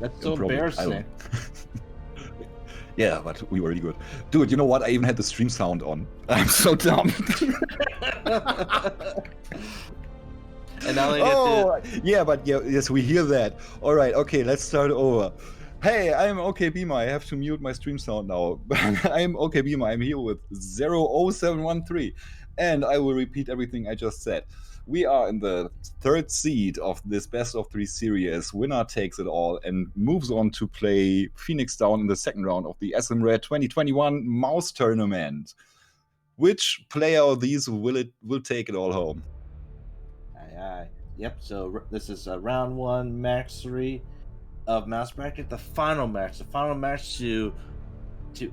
That's so embarrassing. Yeah, but we were really good. Dude, you know what? I even had the stream sound on. I'm so dumb. And now they get to... Yeah, but yes, we hear that. All right, okay, let's start over. Hey, I'm OK Beamer. I have to mute my stream sound now. I'm OK Beamer. I'm here with 00713. And I will repeat everything I just said. We are in the third seed of this best of 3 series. Winner takes it all and moves on to play Phoenix Down in the second round of the SMRAT 2021 Mouse Tournament. Which player of these will take it all home? Aye. Yep, so this is round 1, match 3 of Mouse Bracket. The final match to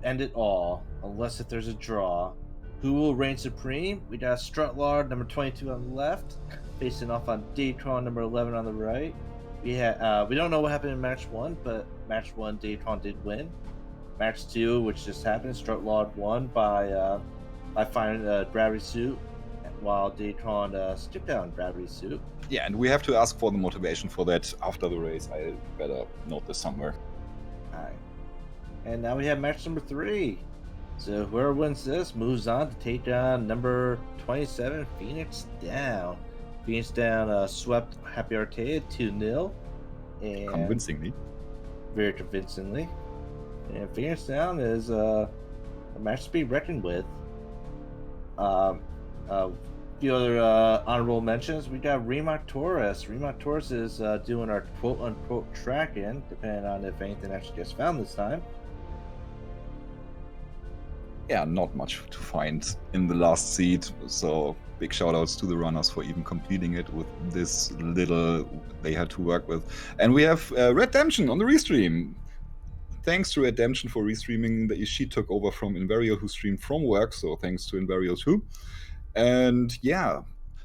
end it all, unless if there's a draw. Who will reign supreme? We got Strotlog, number 22 on the left, facing off on Di10Kong, number 11 on the right. We don't know what happened in match 1, but match 1, Di10Kong did win. Match 2, which just happened, Strotlog won by finding a gravity suit, while Di10Kong stripped down gravity suit. Yeah, and we have to ask for the motivation for that after the race. I better note this somewhere. Alright. And now we have match number 3. So whoever wins this moves on to take down number 27, Phoenix Down. Phoenix Down swept Happy Arcade 2-0. And convincingly. Very convincingly. And Phoenix Down is a match to be reckoned with. A few other honorable mentions. We got Remock Torres. Remock Torres is doing our quote-unquote tracking, depending on if anything actually gets found this time. Yeah, not much to find in the last seed, so big shout-outs to the runners for even completing it with this little they had to work with. And we have Redemption on the restream. Thanks to Redemption for restreaming. She took over from Invario, who streamed from work, so thanks to Invario too. And yeah,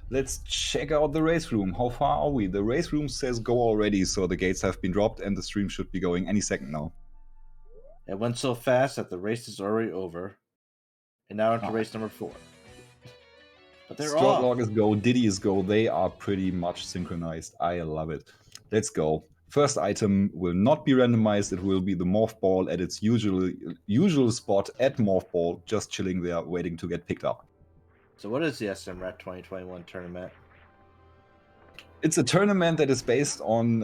let's check out the race room. How far are we? The race room says go already, so the gates have been dropped and the stream should be going any second now. It went so fast that the race is already over. And now into race number 4. But they're Strotlog is go, Diddy is go. They are pretty much synchronized. I love it. Let's go. First item will not be randomized. It will be the Morph Ball at its usual spot at Morph Ball, just chilling there, waiting to get picked up. So what is the SMRAT 2021 tournament? It's a tournament that is based on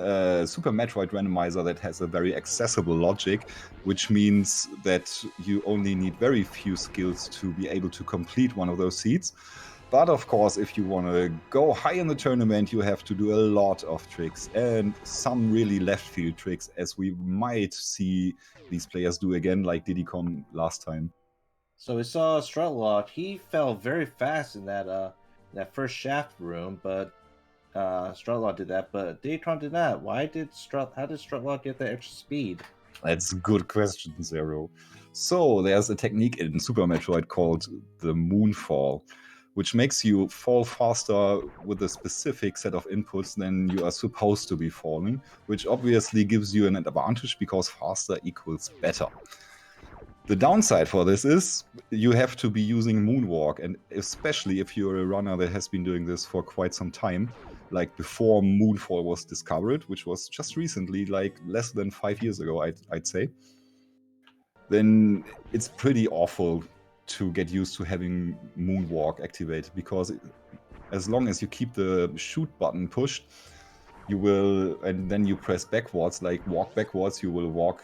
Super Metroid randomizer that has a very accessible logic, which means that you only need very few skills to be able to complete one of those seeds. But of course, if you want to go high in the tournament, you have to do a lot of tricks and some really left field tricks, as we might see these players do again, like Di10Kong last time. So we saw Strotlog. He fell very fast in that first shaft room, but Strotlog did that, but Di10Kong did not. How did Strotlog get that extra speed? That's a good question, Zero. So there's a technique in Super Metroid called the Moonfall, which makes you fall faster with a specific set of inputs than you are supposed to be falling, which obviously gives you an advantage because faster equals better. The downside for this is you have to be using Moonwalk, and especially if you're a runner that has been doing this for quite some time, like before Moonfall was discovered, which was just recently, like less than 5 years ago, I'd say, then it's pretty awful to get used to having Moonwalk activated, because as long as you keep the shoot button pushed, you will, and then you press backwards, like walk backwards, you will walk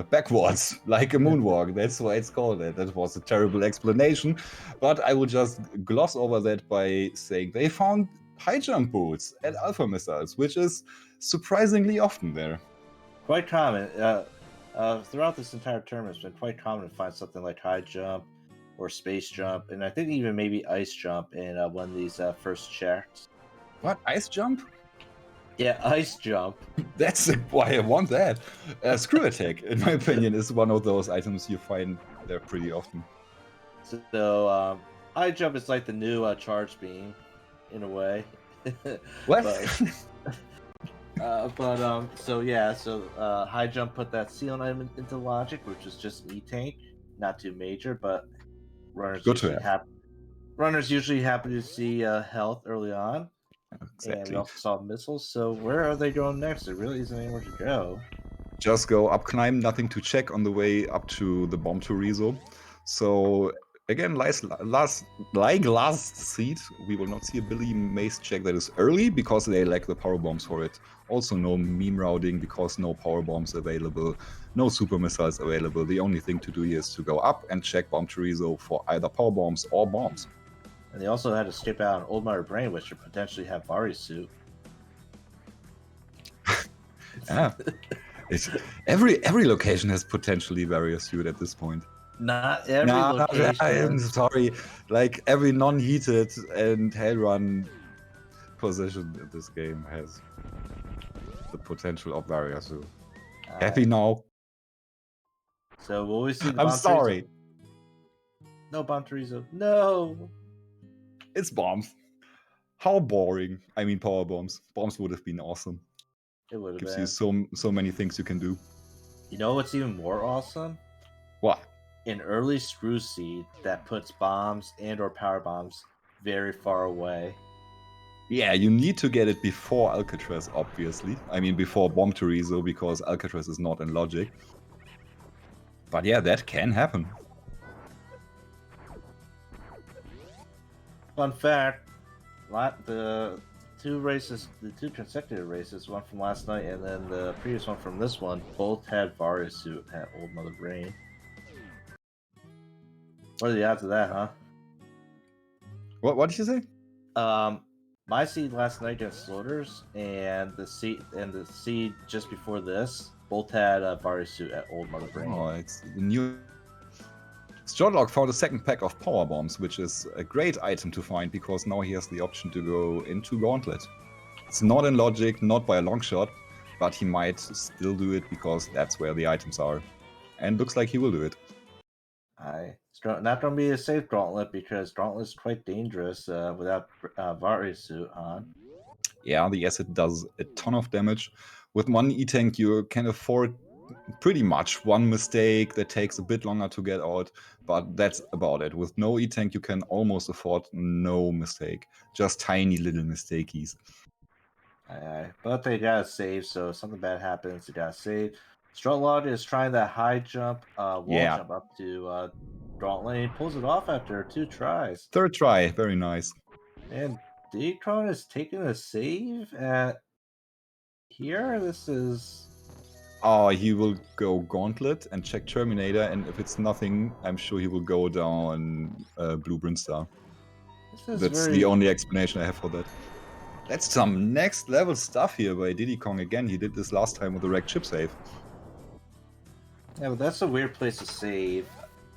backwards, like a moonwalk. That's why it's called that. That was a terrible explanation, but I would just gloss over that by saying they found high jump boots at Alpha Missiles, which is surprisingly often there. Quite common. Throughout this entire tournament, it's been quite common to find something like high jump or space jump, and I think even maybe ice jump in one of these first checks. What? Ice jump? Yeah, ice jump. That's why I want that. Screw attack, in my opinion, is one of those items you find there pretty often. So, high jump is like the new charge beam, in a way. What? So high jump put that ceiling item into logic, which is just an E-tank, not too major, but runners usually happy to see health early on. Exactly. And we also saw missiles, so where are they going next? There really isn't anywhere to go. just go up climb, nothing to check on the way up to the bomb chorizo. So again, like last seed, we will not see a Billy Mace check that is early because they lack the power bombs for it. Also no meme routing because no power bombs available, no super missiles available. The only thing to do here is to go up and check bomb chorizo for either power bombs or bombs. And they also had to skip out on Old Mother Brain, which would potentially have Vari suit. Yeah. Every location has potentially various suit at this point. Not every location. I'm sorry. Like every non-heated and hell run position in this game has the potential of various suit. Happy now. So will we see the I'm sorry. No bomb chorizo. No. It's bombs. How boring. I mean power bombs. Bombs would have been awesome. It would have Gives been. you so many things you can do. You know what's even more awesome? What? An early screw seed that puts bombs and or power bombs very far away. Yeah, you need to get it before Alcatraz, obviously. I mean, before Bomb Chorizo, because Alcatraz is not in logic. But yeah, that can happen. Fun fact, the two consecutive races, one from last night and then the previous one from this one, both had Varia suit at Old Mother Brain. What are the odds of that, huh? What did you say? My seed last night against Sloters and the seed just before this both had a Varia suit at Old Mother Brain. Oh, it's the new. Strotlog found a second pack of power bombs, which is a great item to find because now he has the option to go into Gauntlet. It's not in logic, not by a long shot, but he might still do it because that's where the items are. And looks like he will do it. It's not going to be a safe Gauntlet because Gauntlet is quite dangerous without Varia suit on. Yeah, the acid does a ton of damage. With one E-Tank, you can afford pretty much one mistake that takes a bit longer to get out, but that's about it. With no E-Tank, you can almost afford no mistake. Just tiny little mistakeys. But they gotta save, so if something bad happens, they gotta save. Strotlog is trying that high jump, wall jump up to Gauntlet, and he pulls it off after 2 tries. Third try, very nice. And Di10Kong is taking a save at here. This is. Oh, he will go Gauntlet and check Terminator, and if it's nothing, I'm sure he will go down Blue Brinstar. That's the only explanation I have for that. That's some next level stuff here by Di10Kong again. He did this last time with the wrecked chip save. Yeah, but that's a weird place to save.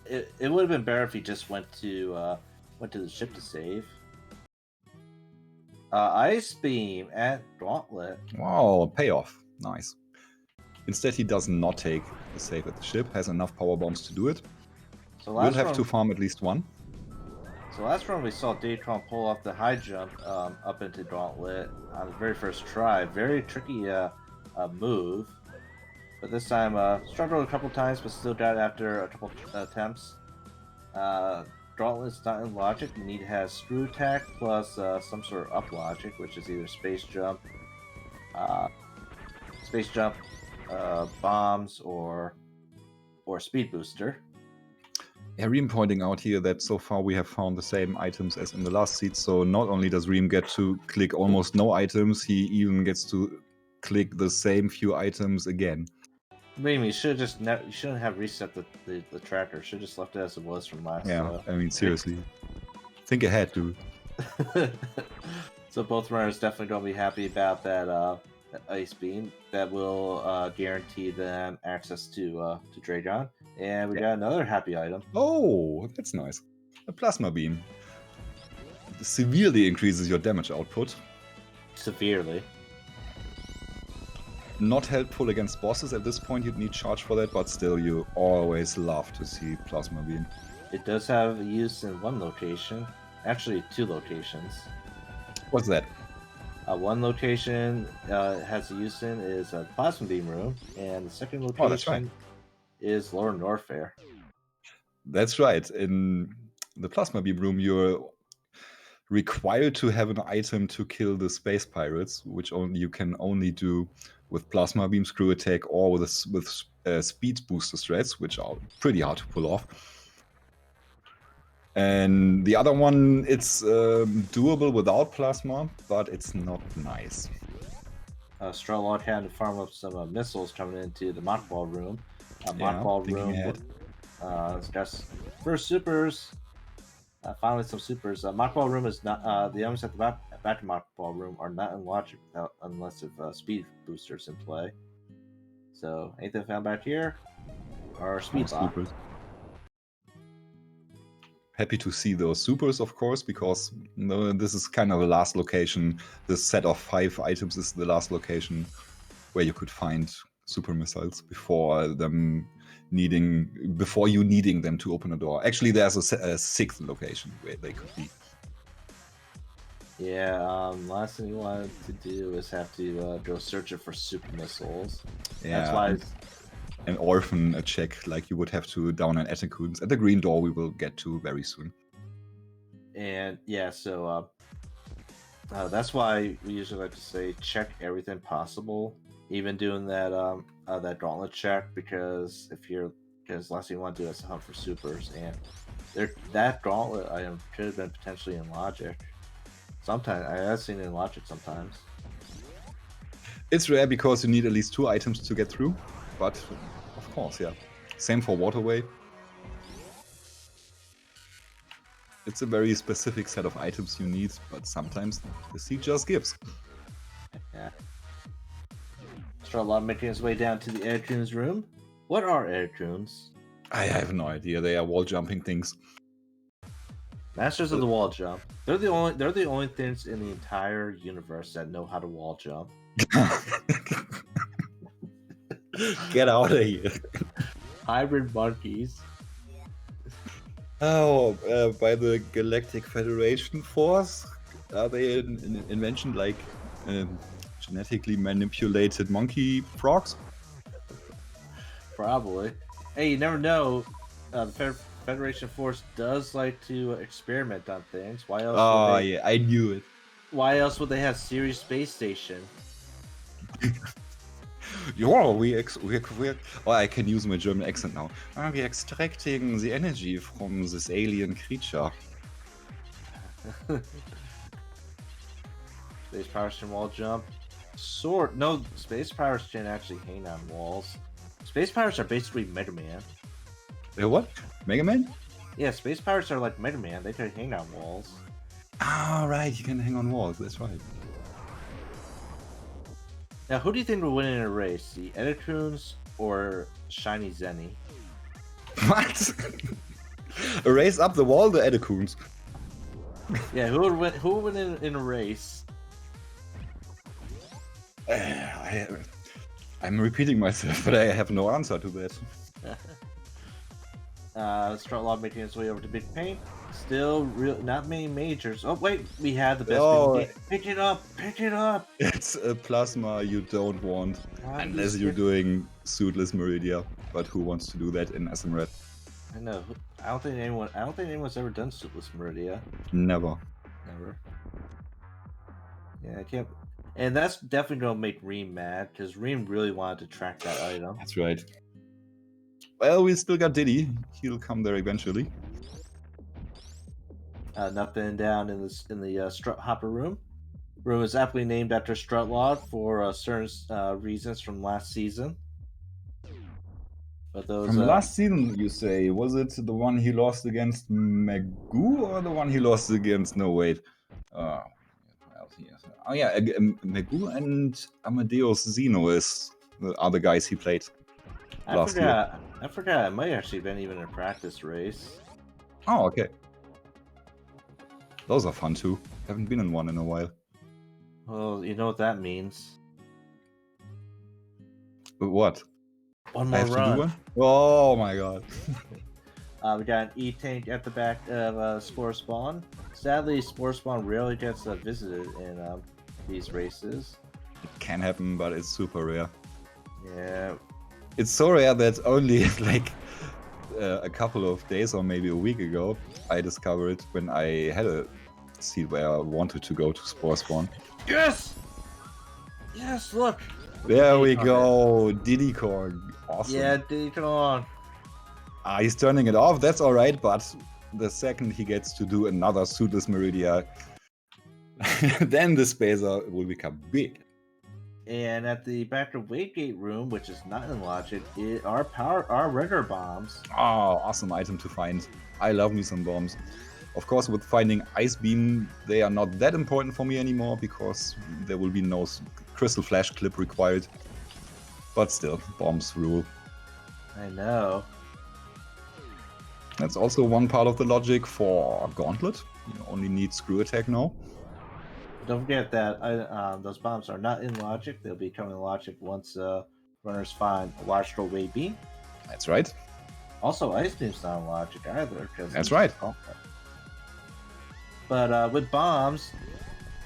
It would have been better if he just went to the ship to save. Ice Beam at Gauntlet. Wow, payoff. Nice. Instead, he does not take the save at the ship, has enough power bombs to do it. So we'll have to farm at least one. So last run we saw Di10Kong pull off the high jump up into Gauntlet on the very first try. Very tricky move. But this time struggled a couple times, but still got it after a couple attempts. Gauntlet's not in logic. You need to have screw attack plus some sort of up logic, which is either space jump, bombs, or speed booster. Yeah, Reem pointing out here that so far we have found the same items as in the last seed. So not only does Reem get to click almost no items, he even gets to click the same few items again. Maybe you should just you shouldn't have reset the tracker. Should have just left it as it was from last. Yeah, I mean seriously, think ahead, dude. So both runners definitely gonna be happy about that ice beam. That will guarantee them access to Dragon. And we got another happy item. Oh, that's nice. A plasma beam. It severely increases your damage output. Severely. Not helpful against bosses at this point, you'd need charge for that, but still you always love to see plasma beam. It does have use in one location. Actually, 2 locations. What's that? One location has a use in is a plasma beam room, and the second location is Lower Norfair. That's right. In the plasma beam room, you're required to have an item to kill the space pirates, which you can only do with plasma beam, screw attack, or with speed booster strats, which are pretty hard to pull off. And the other one, it's doable without plasma, but it's not nice. Strotlog had to farm up some missiles coming into the mockball room. Yeah, Mockball thinking room. ahead. It's got first supers. Finally, some supers. Mockball room is not. The items at the back of mockball room are not unlocked unless if speed boosters in play. So anything found back here are speed lock. Supers. Happy to see those supers, of course, because this is kind of the last location. This set of 5 items is the last location where you could find super missiles before you needing them to open a door. Actually, there's a 6th location where they could be. Yeah, last thing you wanted to do is have to go searching for super missiles. Yeah, that's why an orphan a check like you would have to down an Di10Kong at the green door we will get to very soon. And yeah, so that's why we usually like to say check everything possible, even doing that that gauntlet check, because last thing you want to do is hunt for supers, and that gauntlet item could have been potentially in logic. Sometimes I have seen it in logic sometimes. It's rare because you need at least 2 items to get through, but of course, yeah. Same for waterway. It's a very specific set of items you need, but sometimes the sea just gives. Yeah. Strotlog making his way down to the Aircoons room. What are Aircoons? I have no idea. They are wall jumping things. Masters of the wall jump. They're the only things in the entire universe that know how to wall jump. Get out of here. Hybrid monkeys. Oh, by the Galactic Federation Force? Are they an invention like genetically manipulated monkey frogs? Probably. Hey, you never know. The Federation Force does like to experiment on things. Why else? Oh, yeah, I knew it. Why else would they have Ceres Space Station? I can use my German accent now. We're extracting the energy from this alien creature. Space Pirates can wall jump. No, Space Pirates can actually hang on walls. Space Pirates are basically Mega Man. What? Mega Man? Yeah, Space Pirates are like Mega Man. They can hang on walls. Ah, right. You can hang on walls. That's right. Now, who do you think will win in a race? The Edicoons or Shiny Zenny? What? A race up the wall, the Edicoons. Yeah, who would win? Who would win in a race? I'm repeating myself, but I have no answer to that. Strotlog making his way over to Big Paint. Still, not many majors. Oh wait, we have the best. Oh, pick it up! Pick it up! It's a plasma you don't want unless you're doing Suitless Meridia. But who wants to do that in SMRAT? I know. I don't think anyone's ever done Suitless Meridia. Never. Yeah, I can't. And that's definitely gonna make Reem mad because Reem really wanted to track that item. That's right. Well, we still got Diddy. He'll come there eventually. Nothing down in the Strut Hopper room. Room is aptly named after Strotlog for certain reasons from last season. But those from last season, you say, was it the one he lost against Magoo or the one he lost against? No, wait. Oh yeah, Magoo and Amadeus Zeno are the guys he played last year. I forgot. It might actually been even a practice race. Oh, okay. Those are fun too. Haven't been in one in a while. Well, you know what that means. What? One more run. To do one? Oh my god. We got an E-Tank at the back of Spore Spawn. Sadly, Spore Spawn rarely gets visited in these races. It can happen, but it's super rare. Yeah. It's so rare that only like a couple of days or maybe a week ago I discovered when I had a seed where I wanted to go to Spore Spawn. Yes! Yes, look! There we go! Di10Kong. Awesome. Yeah, Di10Kong. He's turning it off, that's alright, but the second he gets to do another Suitless Meridia, then the Spacer will become big. And at the back of Waygate room, which is not in Logic, our regular bombs. Oh, awesome item to find. I love me some bombs. Of course, with finding Ice Beam, they are not that important for me anymore because there will be no Crystal Flash clip required. But still, bombs rule. I know. That's also one part of the logic for Gauntlet. You only need Screw Attack now. Don't forget that those bombs are not in Logic. They'll be coming in Logic once runners find a Logical Wave Beam. That's right. Also, Ice Beam's not in Logic either. That's right. But with bombs,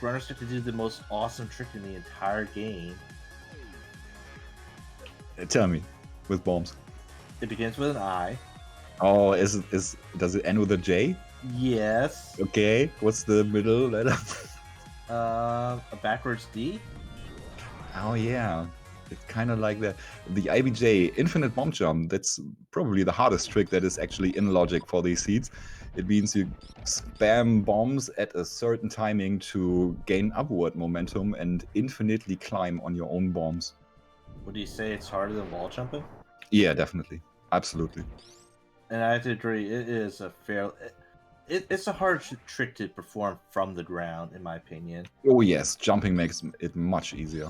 runners get to do the most awesome trick in the entire game. Tell me, with bombs. It begins with an I. Oh, does it end with a J? Yes. Okay, what's the middle letter? A backwards D. Oh yeah, it's kind of like the IBJ infinite bomb jump. That's probably the hardest trick that is actually in Logic for these seeds. It means you spam bombs at a certain timing to gain upward momentum and infinitely climb on your own bombs. Would you say it's harder than wall jumping? Yeah, definitely, absolutely. And I have to agree, it is a fair. It's a hard trick to perform from the ground, in my opinion. Oh yes, jumping makes it much easier.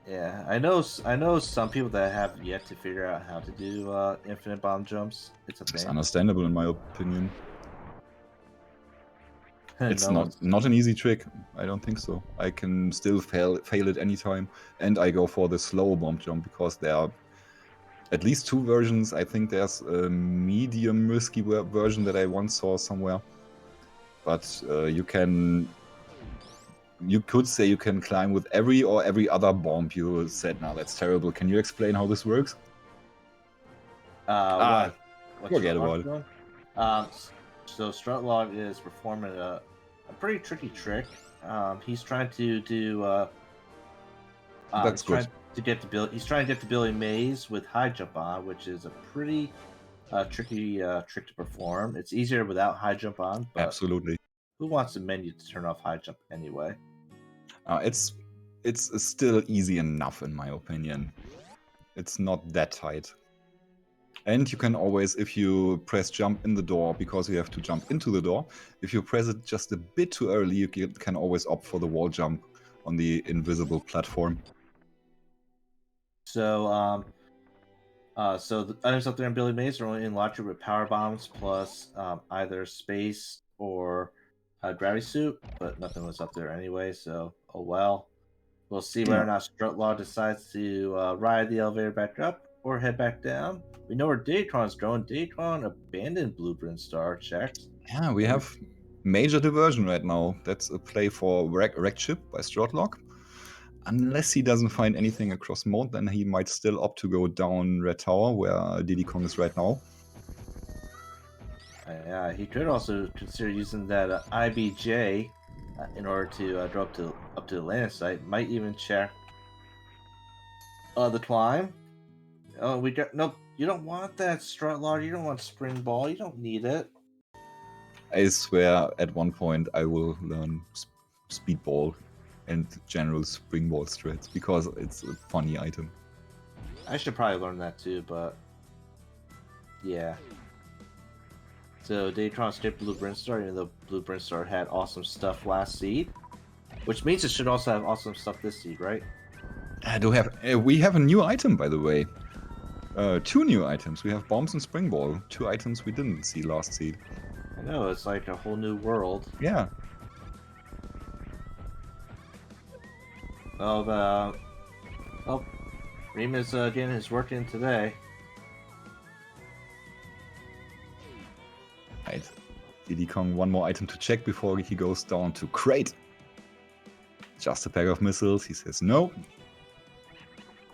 Yeah, I know some people that have yet to figure out how to do infinite bomb jumps. It's a thing. It's understandable in my opinion. It's not an easy trick. I don't think so. I can still fail it anytime, and I go for the slow bomb jump because there are at least two versions. I think there's a medium risky version that I once saw somewhere. But you could say you can climb with every other bomb. You said, "Now that's terrible." Can you explain how this works? Forget about it. So strotlog is performing a pretty tricky trick. He's trying to do. That's good. He's trying to get to Billy Mays with high jump on, which is a pretty tricky trick to perform. It's easier without high jump on, but absolutely. Who wants the menu to turn off high jump anyway? It's still easy enough in my opinion. It's not that tight. And you can always, if you press jump in the door, because you have to jump into the door, if you press it just a bit too early, you can always opt for the wall jump on the invisible platform. So, so the items up there in Billy Mays are only in Logic with power bombs plus either space or gravity suit, but nothing was up there anyway. So, oh well. We'll see whether or not Strotlog decides to ride the elevator back up or head back down. We know where Di10Kong's going. Di10Kong abandoned Blueprint Star checks. Yeah, we have major diversion right now. That's a play for Wreck Ship by Strotlog. Unless he doesn't find anything across mode, then he might still opt to go down Red Tower, where Di10Kong is right now. Yeah, he could also consider using that IBJ in order to go up to the landing site. Might even check the climb. Oh, we got no. You don't want that Strotlog. You don't want Spring Ball. You don't need it. I swear, at one point I will learn Speedball and general Spring Ball strats because it's a funny item. I should probably learn that too, but yeah. So Di10Kong skipped Blueprint Star, even though Blueprint Star had awesome stuff last seed, which means it should also have awesome stuff this seed, right? We have a new item, by the way. Two new items. We have Bombs and Spring Ball. Two items we didn't see last seed. I know, it's like a whole new world. Yeah. Oh, Reema's getting his work in today. Right. Di10Kong, one more item to check before he goes down to Crate. Just a pack of missiles. He says no.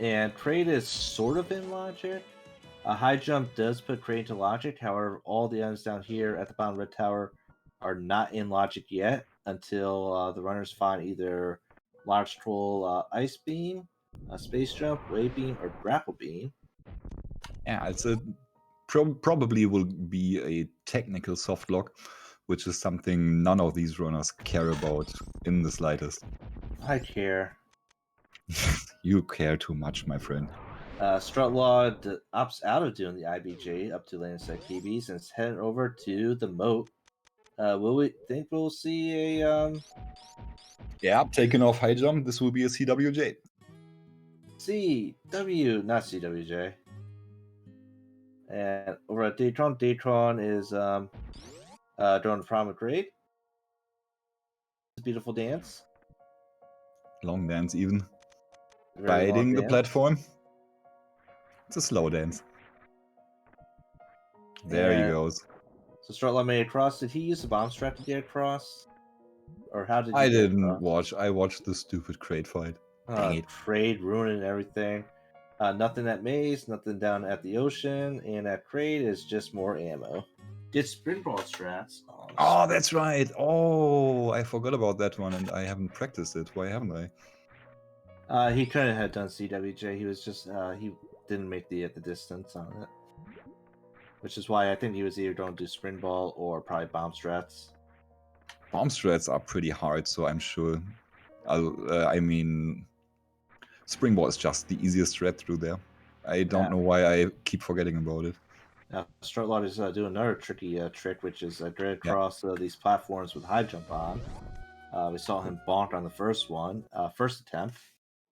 And Crate is sort of in Logic. A high jump does put Crate into Logic. However, all the items down here at the bottom of Red Tower are not in logic yet until the runners find either large troll ice beam, space jump, wave beam, or grapple beam. Yeah, it's a probably will be a technical soft lock, which is something none of these runners care about in the slightest. I care. You care too much, my friend. Strotlog opts out of doing the IBJ up to landing set PBs and is headed over to the moat. Will we think we'll see a Yeah, taking off high jump, this will be a CWJ. CW, not CWJ. And over at Di10Kong is doing the prom grade. Beautiful dance. Long dance even. Very long Biting the dance. platform. It's a slow dance. There he goes. So Strotlog made across. Did he use the bomb strat to get across? Or how did he I get didn't across? watch. I watched the stupid crate fight. Dang it. Trade ruining everything. Nothing at Maze, nothing down at the ocean, and at Crate is just more ammo. Did Springball strats. Oh, that's right. Oh, I forgot about that one, and I haven't practiced it. Why haven't I? He couldn't have done CWJ. He was just he didn't make the distance on it, which is why I think he was either going to do Springball or probably bomb strats. Bomb strats are pretty hard, so I'm sure. I mean, Springball is just the easiest strat through there. I don't know why I keep forgetting about it. Now, Strotlog is doing another tricky trick, which is get across these platforms with high jump on. We saw him bonk on the first one, first attempt,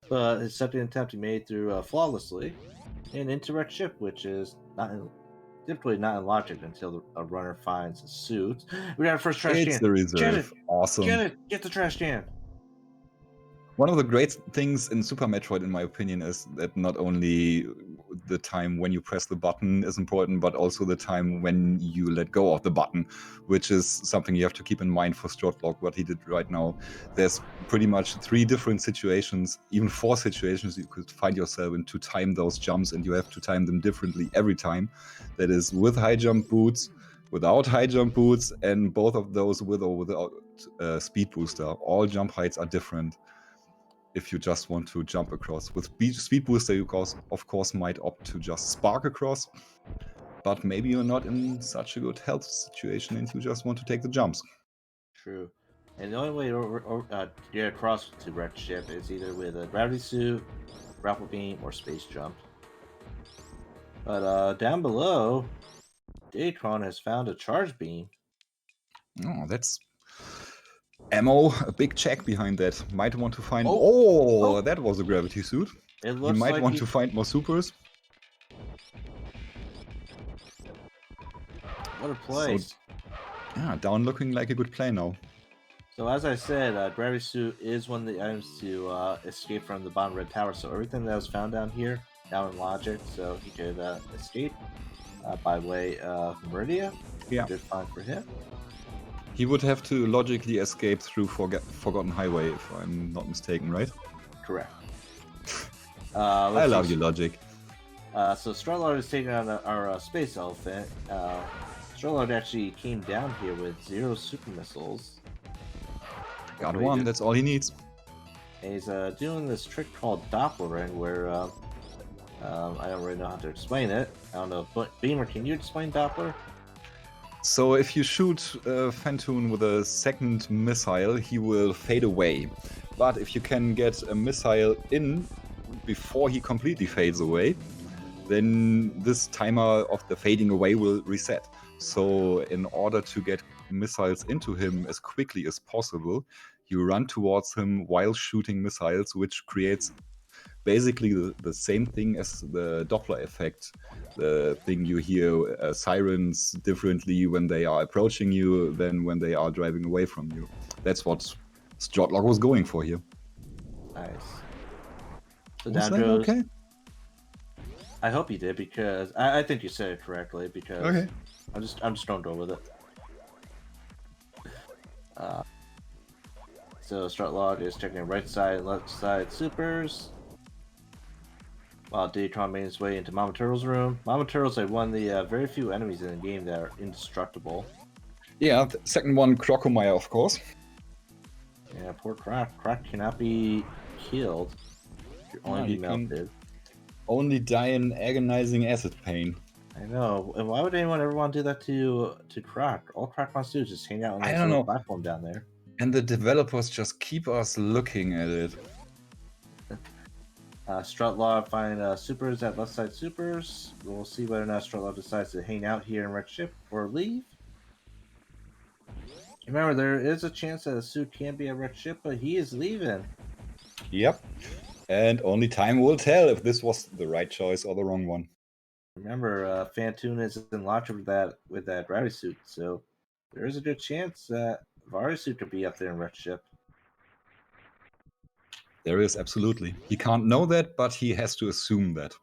but his second attempt he made through flawlessly, and into wreck ship, which is typically not in logic until a runner finds a suit. We got our first trash can. It's the reserve. Get it! Awesome. Get it! Get the trash can! One of the great things in Super Metroid, in my opinion, is that not only the time when you press the button is important, but also the time when you let go of the button, which is something you have to keep in mind for Strotlog, what he did right now. There's pretty much 3 different situations, even 4 situations you could find yourself in to time those jumps, and you have to time them differently every time. That is with high jump boots, without high jump boots, and both of those with or without speed booster. All jump heights are different. If you just want to jump across. With speed booster, you of course might opt to just spark across, but maybe you're not in such a good health situation and you just want to take the jumps. True. And the only way to get across to wreck ship is either with a gravity suit, grapple beam, or space jump. But down below, Di10Kong has found a charge beam. Oh, that's ammo, a big check behind that. Might want to find... Oh, that was a gravity suit. It looks he might like want to find more supers. What a place. So, yeah, down looking like a good play now. So as I said, gravity suit is one of the items to escape from the bottom red tower. So everything that was found down here, now in logic, so he could escape by way of Meridia. Yeah. Good find for him. He would have to logically escape through Forgotten Highway, if I'm not mistaken, right? Correct. I love your logic. So Strotlog is taking on our space elephant. Strotlog actually came down here with 0 super missiles. Got one, that's all he needs. And he's doing this trick called Doppelring, where I don't really know how to explain it. I don't know, but Beamer, can you explain Doppler? So if you shoot Phantoon with a second missile, he will fade away. But if you can get a missile in before he completely fades away, then this timer of the fading away will reset. So in order to get missiles into him as quickly as possible, you run towards him while shooting missiles, which creates basically the same thing as the Doppler effect. The thing you hear sirens differently when they are approaching you than when they are driving away from you. That's what Strotlog was going for here. Nice. So was down that goes... okay? I hope you did, because I think you said it correctly, because okay. I'm just gonna go with it. So Strotlog is checking right side and left side supers, while Di10Kong made his way into Mama Turtle's room. Mama Turtle's like one of the very few enemies in the game that are indestructible. Yeah, the second one, Crocomire, of course. Yeah, poor Croc. Croc cannot be killed. Can only be He can melted. only die in agonizing acid pain. I know. And why would anyone ever want to do that to Croc? All Croc wants to do is just hang out on I this don't little know. platform down there. And the developers just keep us looking at it. Strotlog find supers at left side supers. We'll see whether or not Strotlog decides to hang out here in Red Ship or leave. Remember, there is a chance that a suit can be a Red Ship, but he is leaving. Yep. And only time will tell if this was the right choice or the wrong one. Remember, Fantoon is in launch with that Rowdy suit, so there is a good chance that Vardy suit could be up there in Red Ship. There is, absolutely. He can't know that, but he has to assume that.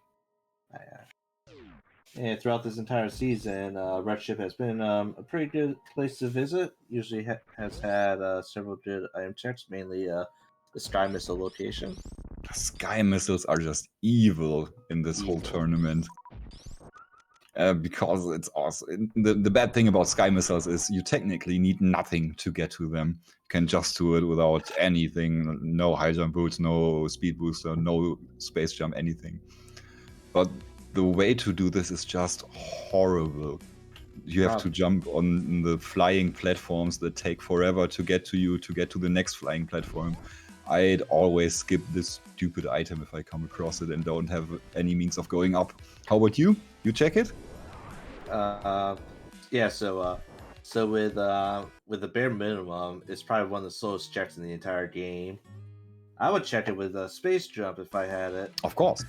And throughout this entire season, Red Ship has been a pretty good place to visit. Usually has had several good item checks, mainly the Sky Missile location. Sky missiles are just evil in this whole tournament. Because it's awesome. The bad thing about Sky missiles is you technically need nothing to get to them. You can just do it without anything. No high jump boots, no speed booster, no space jump, anything. But the way to do this is just horrible. You have to jump on the flying platforms that take forever to get to you, to get to the next flying platform. I'd always skip this stupid item if I come across it and don't have any means of going up. How about you? You check it? Yeah. So with the bare minimum, it's probably one of the slowest checks in the entire game. I would check it with a space jump if I had it. Of course.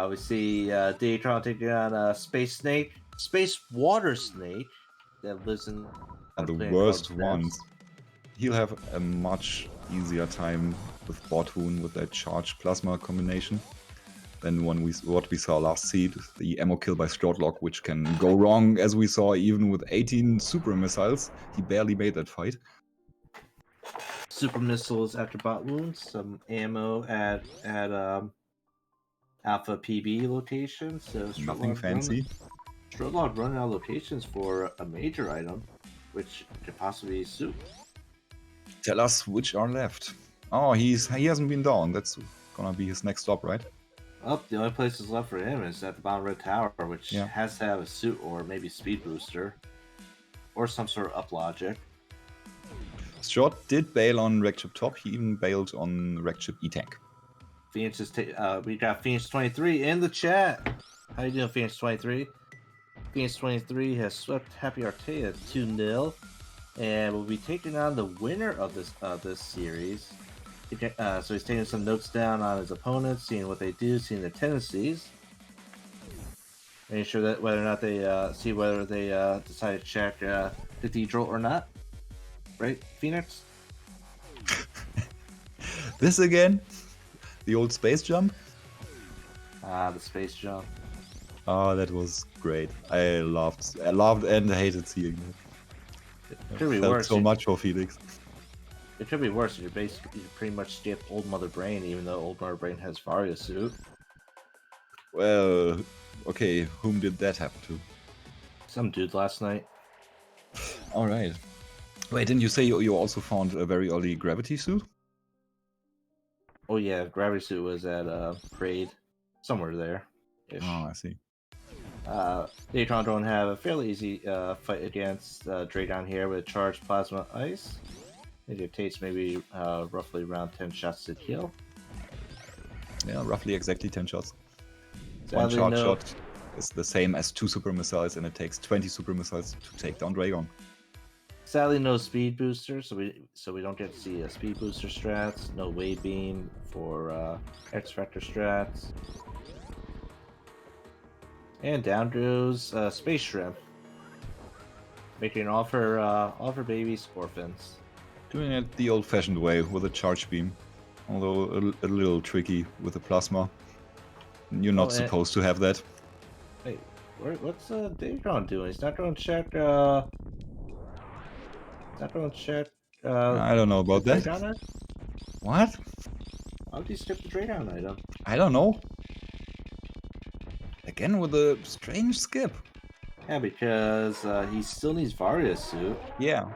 We see Di10Kong taking on Space Snake, Space Water Snake that lives in the worst ones. He'll have a much easier time with Botwoon with that charge plasma combination than what we saw last seed, the ammo kill by strotlog, which can go wrong, as we saw even with 18 super missiles. He barely made that fight. Super missiles after Botwoon, some ammo at Alpha PB location. So nothing fancy. Strotlog running out of locations for a major item, which could possibly be soup. Tell us which are left. Oh, he hasn't been down. That's gonna be his next stop, right? Oh, the only places left for him is at the bottom red tower, which has to have a suit or maybe speed booster, or some sort of up logic. Strot did bail on Wreckship top. He even bailed on Wreckship E-Tank. Phoenix is we got Phoenix 23 in the chat. How you doing, Phoenix 23? Phoenix 23 has swept Happy Artea 2-0, and will be taking on the winner of this series. So he's taking some notes down on his opponents, seeing what they do, seeing their tendencies, making sure that whether or not they decide to check Cathedral or not. Right, Phoenix? This again? The old space jump? The space jump. Oh, that was great. I loved and hated seeing that. It could be worse. So much for Felix. It could be worse. You pretty much skip Old Mother Brain, even though Old Mother Brain has Varia suit. Well, okay, whom did that happen to? Some dude last night. All right. Wait, didn't you say you also found a very early gravity suit? Oh yeah, gravity suit was at Parade, somewhere there. Oh, I see. Di10Kong don't have a fairly easy fight against Dragon here with charged plasma ice. It takes maybe roughly around 10 shots to kill. Yeah, roughly exactly 10 shots. One charge shot is the same as 2 super missiles, and it takes 20 super missiles to take down Dragon. Sadly, no speed booster, so we don't get to see speed booster strats. No wave beam for X Factor strats. And down goes Space Shrimp, making all her babies orphans. Doing it the old-fashioned way with a charge beam, although a little tricky with the plasma. You're not supposed to have that. Wait, what's Di10Kong doing? He's not going to check. I don't know about that. What? Why would you skip the Dragon item? I don't know. Again with a strange skip. Yeah, because he still needs Varia's suit, Yeah.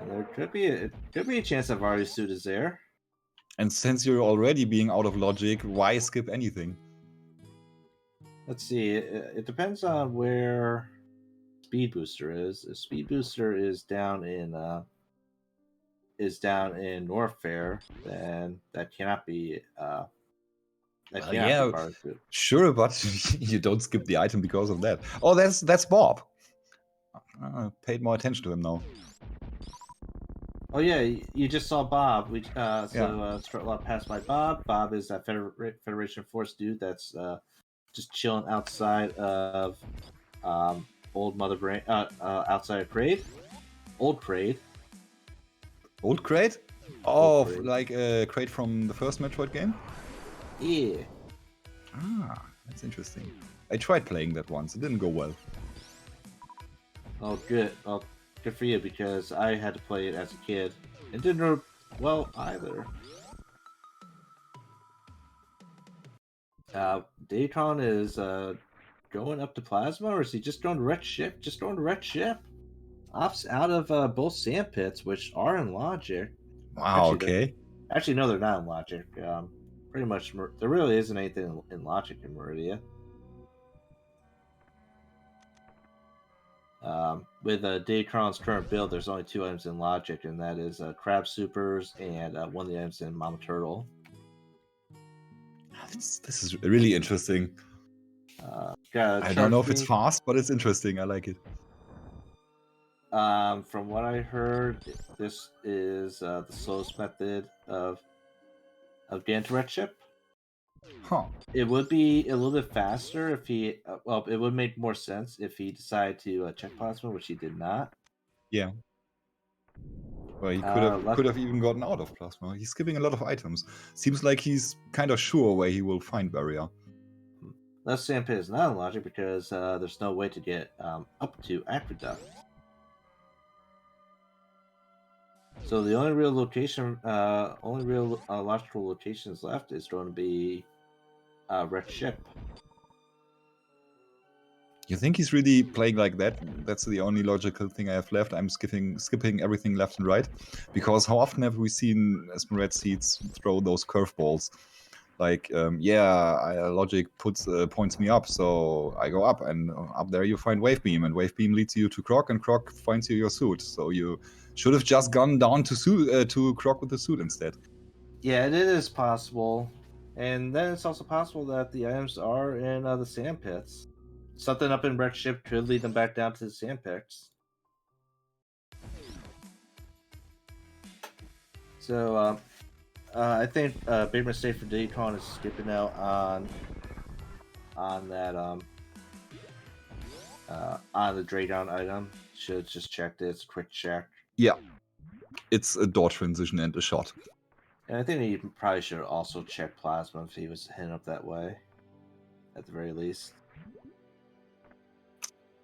and there could be a chance that Varia's suit is there. And since you're already being out of logic, why skip anything? Let's see. It depends on where Speed Booster is. If Speed Booster is down in North Fair, then that cannot be Yeah, Varia's suit. sure, but you don't skip the item because of that. Oh, that's Bob. I paid more attention to him now. Oh yeah, you just saw Bob. Yeah. Strotlog passed by Bob. Bob is that Federation Force dude that's just chilling outside of old Mother Brain, outside of Kraid, old Kraid. Old crate? Oh, like a crate from the first Metroid game? Yeah. Ah, that's interesting. I tried playing that once. It didn't go well. Oh, good. Oh, good for you, because I had to play it as a kid. It didn't go well either. Di10Kong is going up to Plasma, or is he just going to Red Ship? Just going to Red Ship? Opts out of both sand pits, which are in Logic. Wow, okay. Actually, no, they're not in Logic. Pretty much, there really isn't anything in Logic in Meridia. With Di10Kong's current build, there's only 2 items in Logic, and that is Crab Supers and one of the items in Mama Turtle. This is really interesting. I don't know if it's fast, but it's interesting. I like it. From what I heard, this is the slowest method of getting to Red Ship. Huh. It would be a little bit faster if he. Well, it would make more sense if he decided to check Plasma, which he did not. Yeah. Well, he could have even gotten out of Plasma. He's skipping a lot of items. Seems like he's kind of sure where he will find Barrier. Left Sand Pit is not in Logic because there's no way to get up to Aqueduct. So the only real location, logical locations left is going to be Red Ship. You think he's really playing like that? That's the only logical thing I have left. I'm skipping everything left and right, because how often have we seen SMRAT seeds throw those curveballs? Like, logic points me up, so I go up, and up there you find Wave Beam, and Wave Beam leads you to Croc, and Croc finds you your suit. So you should have just gone down to Croc with the suit instead. Yeah, it is possible, and then it's also possible that the items are in the sand pits. Something up in Red Ship could lead them back down to the sand pits. So I think a big mistake for Di10Kong is skipping out on that on the Dragon item. Should have just checked it. It's a quick check. Yeah, it's a door transition and a shot. And I think he probably should have also checked Plasma if he was heading up that way, at the very least.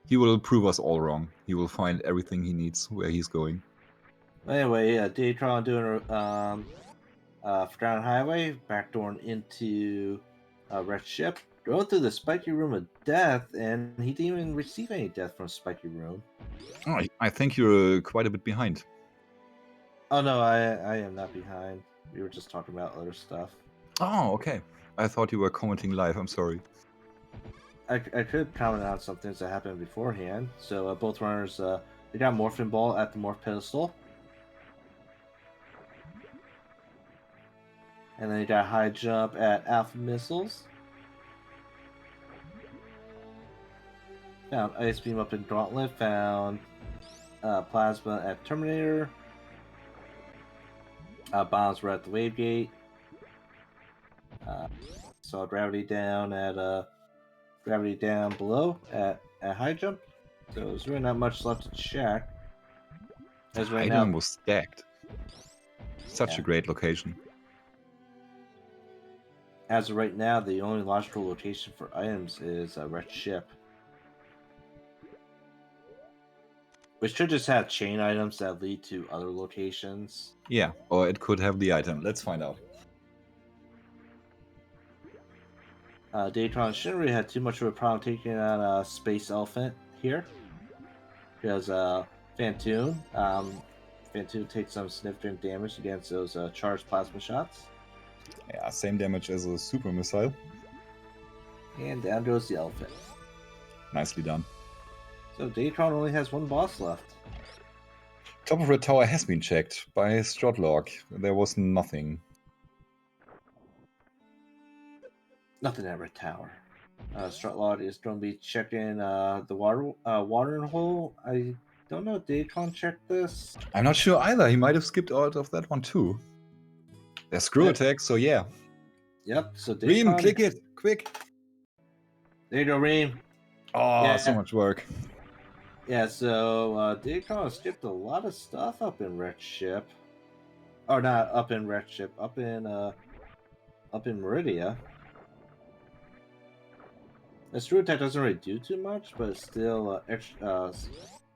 He will prove us all wrong. He will find everything he needs where he's going. Anyway, Di10Kong doing Forgotten Highway, backdooring into Red Ship, going through the Spiky Room of Death, and he didn't even receive any death from Spiky Room. Oh, I think you're quite a bit behind. Oh no, I am not behind. We were just talking about other stuff. Oh, okay. I thought you were commenting live. I'm sorry. I could comment on some things that happened beforehand. So both runners, they got Morphin Ball at the Morph Pedestal. And then you got High Jump at Alpha Missiles. Found Ice Beam up in Gauntlet. Found Plasma at Terminator. Bombs were at the Wave Gate. Saw Gravity down at Gravity down below at High Jump. So there's really not much left to check. As right now, was stacked. Such a great location. As of right now, the only logical location for items is Red Ship. Which should just have chain items that lead to other locations. Yeah, or it could have the item. Let's find out. Di10Kong shouldn't really have too much of a problem taking on Space Elephant here because Phantoon takes some significant damage against those charged plasma shots. Yeah, same damage as a super missile. And down goes the elephant. Nicely done. So Di10Kong only has one boss left. Top of Red Tower has been checked by strotlog. There was nothing. Nothing at Red Tower. Strotlog is going to be checking the watering hole. I don't know if Di10Kong checked this. I'm not sure either. He might have skipped out of that one too. There's screw attack, so yeah. Yep. So Reem, Di10Kong, click it, quick. There you go, Reem. Oh, Yeah. so much work. Yeah. So Di10Kong skipped a lot of stuff up in Red Ship, or not up in Red Ship, up in Meridia. The screw attack doesn't really do too much, but it's still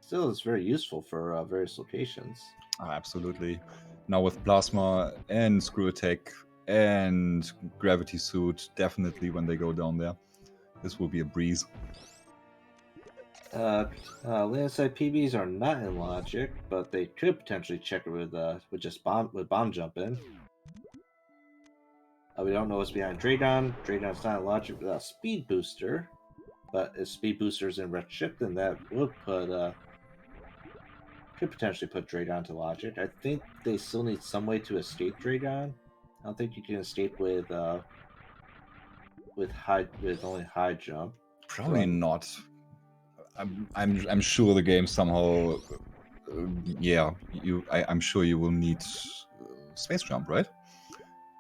still is very useful for various locations. Absolutely. Now with plasma and screw attack and gravity suit, definitely when they go down there, this will be a breeze. Landside PBs are not in logic, but they could potentially check it with bomb jump in. We don't know what's behind Dragon. Dragon's not in logic without speed booster, but if speed booster's in Red Ship, then that would could potentially put Dragon to logic. I think they still need some way to escape Dragon. I don't think you can escape with only high jump. Probably not. I'm sure the game somehow. I'm sure you will need space jump, right?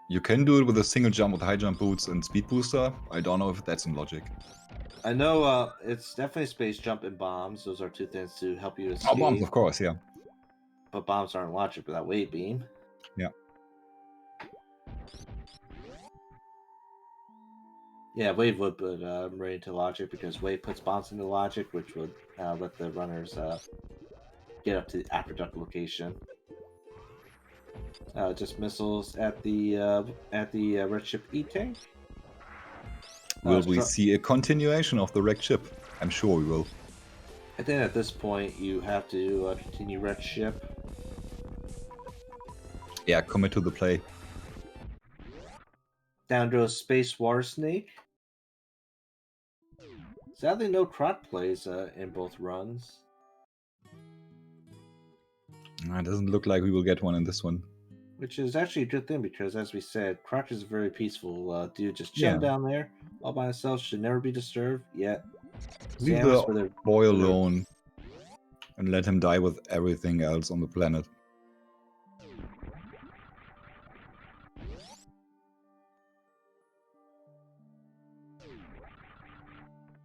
You can do it with a single jump with high jump boots and speed booster. I don't know if that's in logic. I know it's definitely space jump and bombs. Those are two things to help you escape. Oh, bombs, of course, yeah. But bombs aren't logic without wave beam. Yeah. Yeah, wave would put Marine into logic because wave puts bombs into logic, which would let the runners get up to the after duck location. Just missiles at the Red Ship E-Tank. Will we see a continuation of the wrecked ship? I'm sure we will. I think at this point you have to continue Red Ship. Yeah, commit to the play. Down goes Space Water Snake. Sadly, no Crot plays in both runs. It doesn't look like we will get one in this one. Which is actually a good thing because, as we said, Croc is a very peaceful dude. Just chilling down there all by himself, should never be disturbed. Yet, leave the boy alone and let him die with everything else on the planet.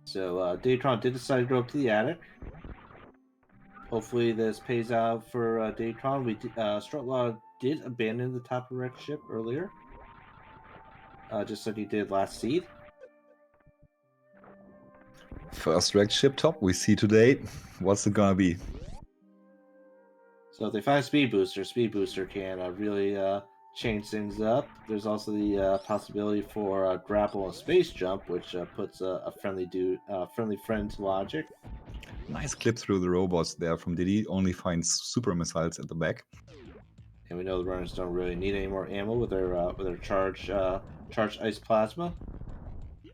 So, Di10Kong did decide to go up to the attic. Hopefully, this pays out for Di10Kong. Strotlog did abandon the top of Red Ship earlier, just like he did last seed. First wrecked ship top we see today. What's it gonna be? So if they find Speed Booster can really change things up. There's also the possibility for grapple and space jump, which puts a friendly friend to logic. Nice clip through the robots there from Diddy. Only finds super missiles at the back. And we know the runners don't really need any more ammo with their charged ice plasma.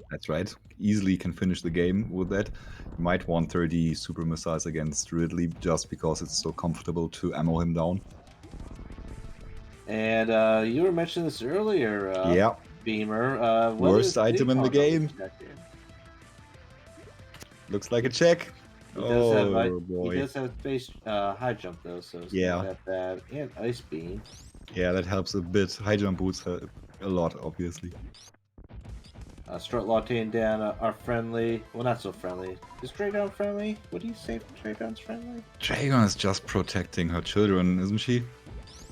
That's right. Easily can finish the game with that. You might want 30 super missiles against Ridley just because it's so comfortable to ammo him down. And you were mentioning this earlier, yeah. Beamer. Worst item in the game. Looks like a check. He does have space high jump though, so it's not that bad. And ice beam. Yeah, that helps a bit. High jump boots a lot, obviously. Strotlog taking down our friendly. Well, not so friendly. Is Dragon friendly? What do you say Dragon's friendly? Dragon is just protecting her children, isn't she?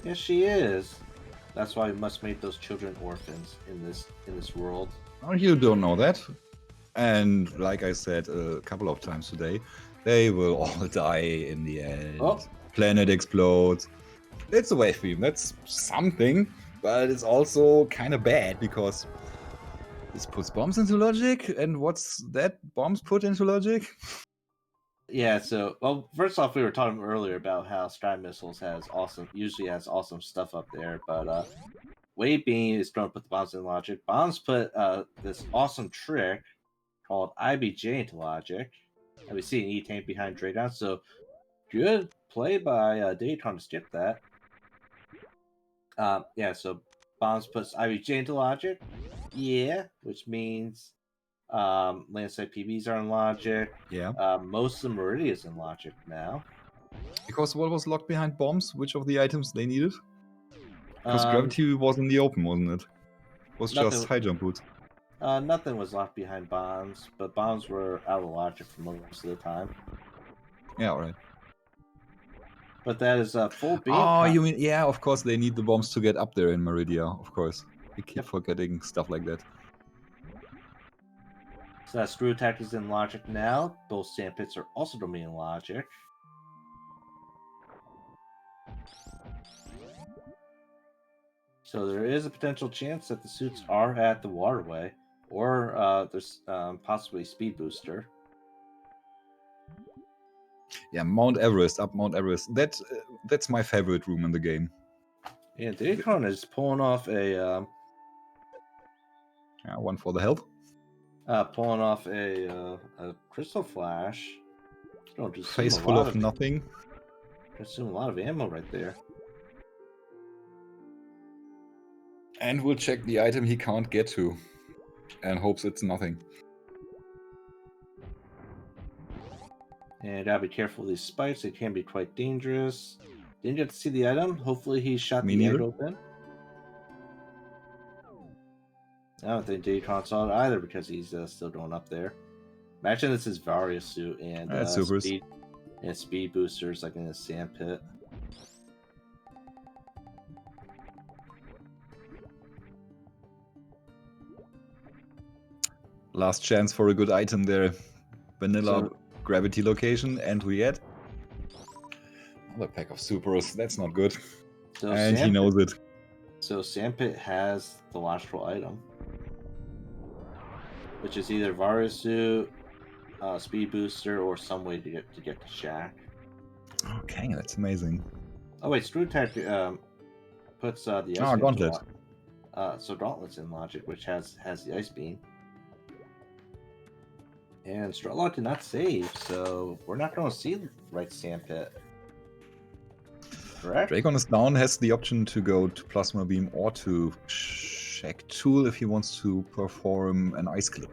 Yes, she is. That's why we must make those children orphans in this world. Oh, you don't know that. And like I said a couple of times today, they will all die in the end. Oh. Planet explodes. It's a wave beam. That's something, but it's also kind of bad because this puts bombs into logic. And what's that bombs put into logic? Yeah, so well, first off, we were talking earlier about how Sky Missiles usually has awesome stuff up there, but Wade Bean is going to put the bombs in logic. Bombs put this awesome trick called IBJ into logic. And we see an E tank behind Dragon, so good play by Di10Kong to skip that. Yeah, so Bombs puts IBJ into logic. Yeah, which means landside PBs are in logic. Yeah. Most of the Meridia's in logic now. Because what was locked behind bombs? Which of the items they needed? Because Um, gravity was in the open, wasn't it? Was just nothing. high jump boots. Nothing was locked behind bombs, but bombs were out of logic for most of the time. Yeah, alright. But that is a full beam. Oh, you mean, yeah, of course they need the bombs to get up there in Meridia, of course. We keep forgetting stuff like that. So that screw attack is in logic now. Both sandpits are also going to be in logic. So there is a potential chance that the suits are at the waterway, or there's possibly speed booster. Yeah, Mount Everest, up Mount Everest. That's my favorite room in the game. Yeah, Di10Kong is pulling off a one for the health. Pulling off a crystal flash. Face full of nothing. Consume a lot of ammo right there. And we'll check the item he can't get to. And hopes it's nothing. And gotta be careful with these spikes, they can be quite dangerous. Didn't get to see the item. Hopefully he shot the egg open. I don't think Di10Kong saw it either because he's still going up there. Imagine this is Varia suit and speed boosters like in a sand pit. Last chance for a good item there. Vanilla gravity location, and we get another pack of supers. That's not good. So and he knows it. So Sandpit has the logical item, which is either Varia suit, speed booster, or some way to get to Shack. Okay, that's amazing. Oh wait, Screw Attack puts the ice beam Gauntlet. So Gauntlet's in logic, which has the ice beam. And Strotlog did not save, so we're not going to see the right Sandpit. Correct? Dracon is down, has the option to go to Plasma Beam or to Shack Tool if he wants to perform an Ice Clip.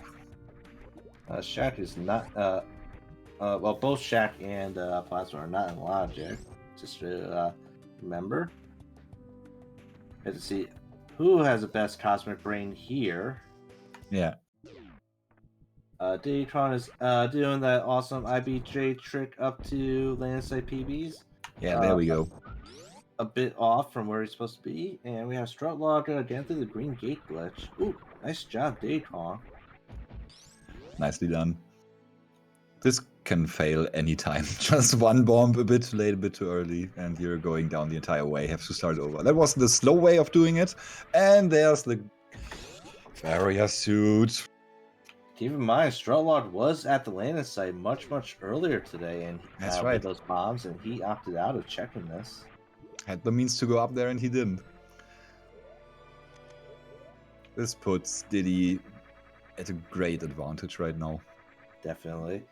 Shack is not... well, both Shack and Plasma are not in logic. Just to remember. We have to see who has the best Cosmic Brain here. Yeah. Di10Kong is doing that awesome IBJ trick up to landside PBs. Yeah, there we go. A bit off from where he's supposed to be, and we have Strotlog again through the green gate glitch. Ooh, nice job, Di10Kong. Nicely done. This can fail anytime. Just one bomb a bit too late, a bit too early, and you're going down the entire way. Have to start over. That was the slow way of doing it, and there's the Varia suit. Keep in mind, Strotlog was at the landing site much earlier today, and that's right. With those bombs, and he opted out of checking this. Had the means to go up there, and he didn't. This puts Diddy at a great advantage right now. Definitely.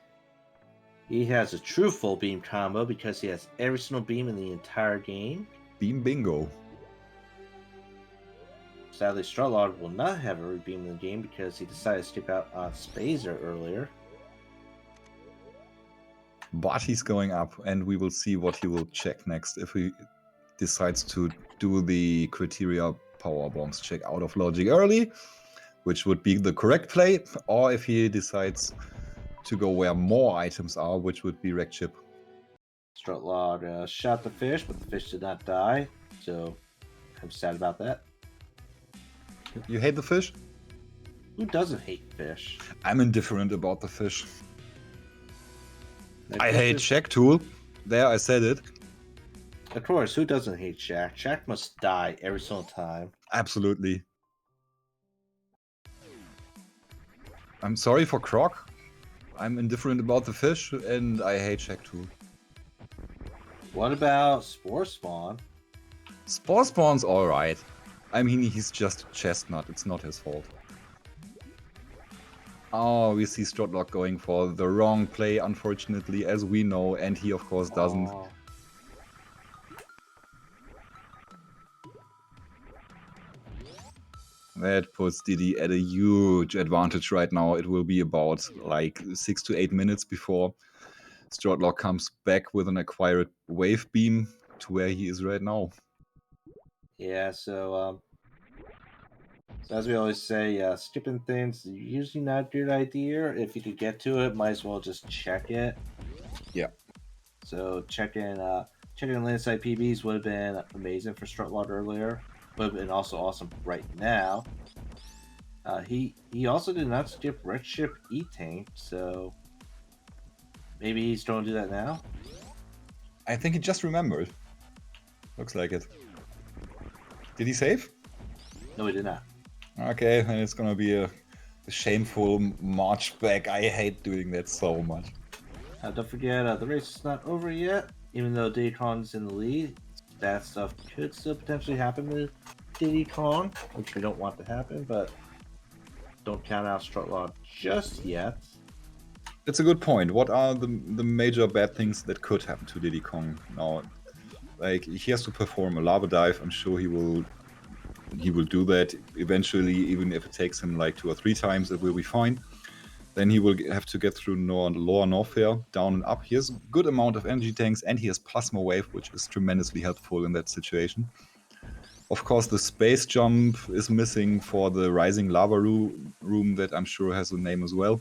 He has a true full beam combo because he has every single beam in the entire game. Beam bingo. Sadly, Strotlog will not have every beam in the game because he decided to skip out on Spazer earlier. But he's going up, and we will see what he will check next if he decides to do the criteria power bombs check out of logic early, which would be the correct play, or if he decides to go where more items are, which would be wreck chip. Strotlog shot the fish, but the fish did not die, so I'm sad about that. You hate the fish? Who doesn't hate fish? I'm indifferent about the fish. I hate Shack Tool. There, I said it. Of course, who doesn't hate Shack? Shack must die every single time. Absolutely. I'm sorry for Croc. I'm indifferent about the fish, and I hate Shack 2. What about Spore Spawn? Spore Spawn's alright. I mean, he's just a chestnut. It's not his fault. Oh, we see strotlog going for the wrong play, unfortunately, as we know, and he, of course, doesn't. Oh. That puts Didi at a huge advantage right now. It will be about like 6 to 8 minutes before strotlog comes back with an acquired wave beam to where he is right now. Yeah, so as we always say, skipping things is usually not a good idea. If you could get to it, might as well just check it. Yeah. So checking landside PBs would have been amazing for Strutlog earlier. Would have been also awesome right now. He also did not skip Redshift E-Tank, so maybe he's going to do that now. I think he just remembered. Looks like it. Did he save? No, he did not. Okay, then it's gonna be a shameful march back. I hate doing that so much. Don't forget, the race is not over yet. Even though Di10Kong's in the lead, that stuff could still potentially happen to Di10Kong, which we don't want to happen, but don't count out Strutlog just yet. It's a good point. What are the major bad things that could happen to Di10Kong now? Like, he has to perform a lava dive. I'm sure he will do that eventually, even if it takes him like 2 or 3 times. It will be fine. Then he will have to get through lower Norfair, down and up. He has a good amount of energy tanks, and he has Plasma Wave, which is tremendously helpful in that situation. Of course, the space jump is missing for the rising lava room that I'm sure has a name as well.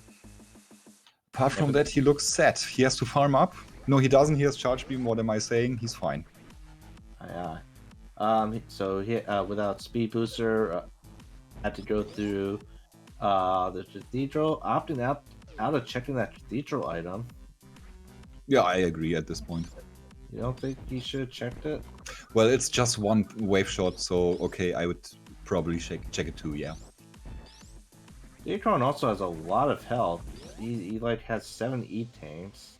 Apart from that, he looks set. He has to farm up. No, he doesn't. He has Charge Beam. What am I saying? He's fine. So he without Speed Booster, had to go through the Cathedral, opting out of checking that Cathedral item. Yeah, I agree at this point. You don't think he should have checked it? Well, it's just one wave shot, so okay, I would probably check it too, yeah. Di10Kong also has a lot of health. He like has 7 E-Tanks.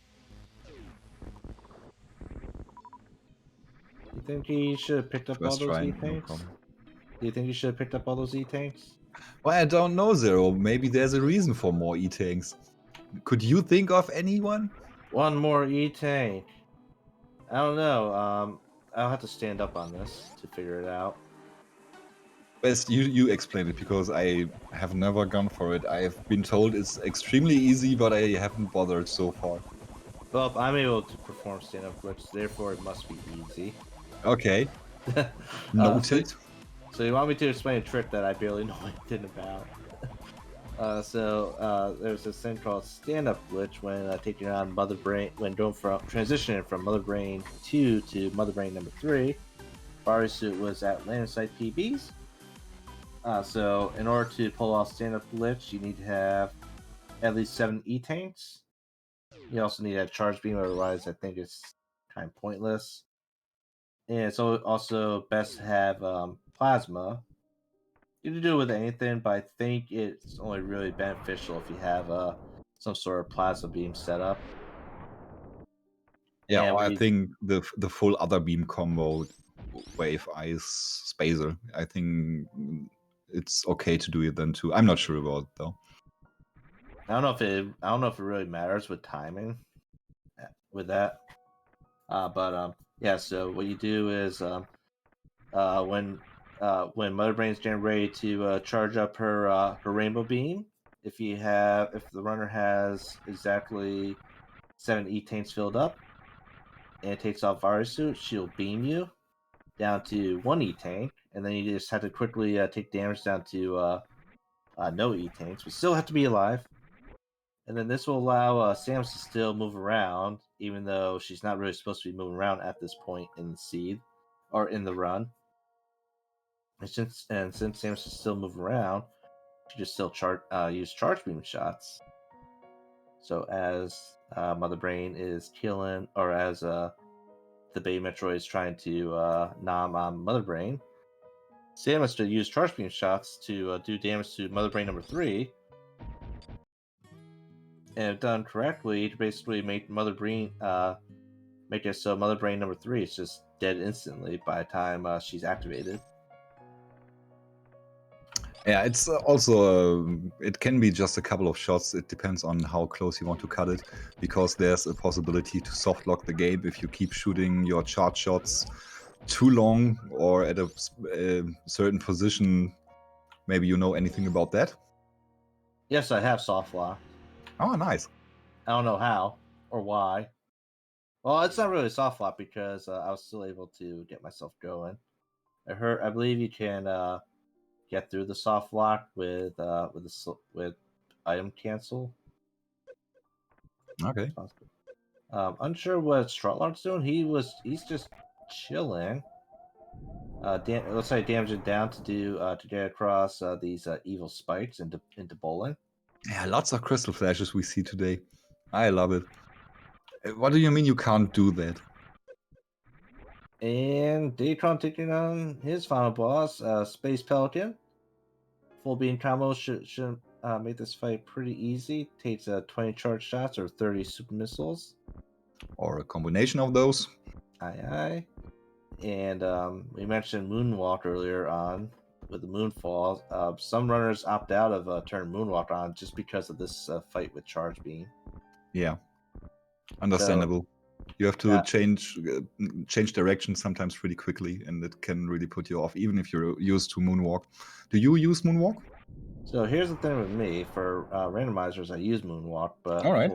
You think he should have picked up all those E-Tanks? No. Do you think he should have picked up all those E-Tanks? Well, I don't know, Zero. Maybe there's a reason for more E-Tanks. Could you think of anyone? One more E-Tank. I don't know. I'll have to stand up on this to figure it out. Best you explain it, because I have never gone for it. I have been told it's extremely easy, but I haven't bothered so far. Well, I'm able to perform stand-up glitch, therefore it must be easy. Okay. Noted. So you want me to explain a trick that I barely know anything about? There's this thing called stand-up glitch when taking on Mother Brain, when going from transitioning from Mother Brain 2 to Mother Brain number 3. Bodysuit was at landside PBs. So in order to pull off stand-up glitch, you need to have at least 7 E-Tanks. You also need to have Charge Beam, otherwise I think it's kind of pointless. And it's also best to have Plasma. You can do it with anything, but I think it's only really beneficial if you have some sort of Plasma Beam set up. Yeah, I think the full other beam combo, Wave, Ice, Spacer, I think it's okay to do it then too. I'm not sure about it though. I don't know if it really matters with timing with that. Yeah. So what you do is when Mother Brain's getting ready to charge up her Rainbow Beam, if the runner has exactly 7 E-Tanks filled up, and it takes off Varisuit, she'll beam you down to 1 E-Tank, and then you just have to quickly take damage down to no E-Tanks, but still have to be alive. And then this will allow Samus to still move around, even though she's not really supposed to be moving around at this point in the seed, or in the run. And since Samus is still moving around, she just still use Charge Beam shots. So as Mother Brain is killing, or as the Bay Metroid is trying to nom on Mother Brain, Samus to use Charge Beam shots to do damage to Mother Brain number 3. And if done correctly, you basically make make it so Mother Brain number 3 is just dead instantly by the time she's activated. Yeah, it's also it can be just a couple of shots. It depends on how close you want to cut it, because there's a possibility to soft lock the game if you keep shooting your charge shots too long or at a certain position. Maybe you know anything about that? Yes, I have soft lock. Oh, nice. I don't know how or why. Well, it's not really soft lock because I was still able to get myself going. I believe you can get through the soft lock with item cancel. Okay. Unsure what Strotlog's doing. He's just chilling. Let's say damaging down to do to get across these evil spikes into bowling. Yeah, lots of crystal flashes we see today. I love it. What do you mean you can't do that? And Di10Kong taking on his final boss, Space Pelican. Full beam combo should make this fight pretty easy. Takes 20 charge shots or 30 super missiles. Or a combination of those? Aye aye. And we mentioned Moonwalk earlier on with the Moonfall. Some runners opt out of turning Moonwalk on just because of this fight with Charge Beam. Yeah, understandable. You have to change direction sometimes pretty quickly, and it can really put you off, even if you're used to Moonwalk. Do you use Moonwalk? So here's the thing with me: for randomizers, I use Moonwalk, but All right.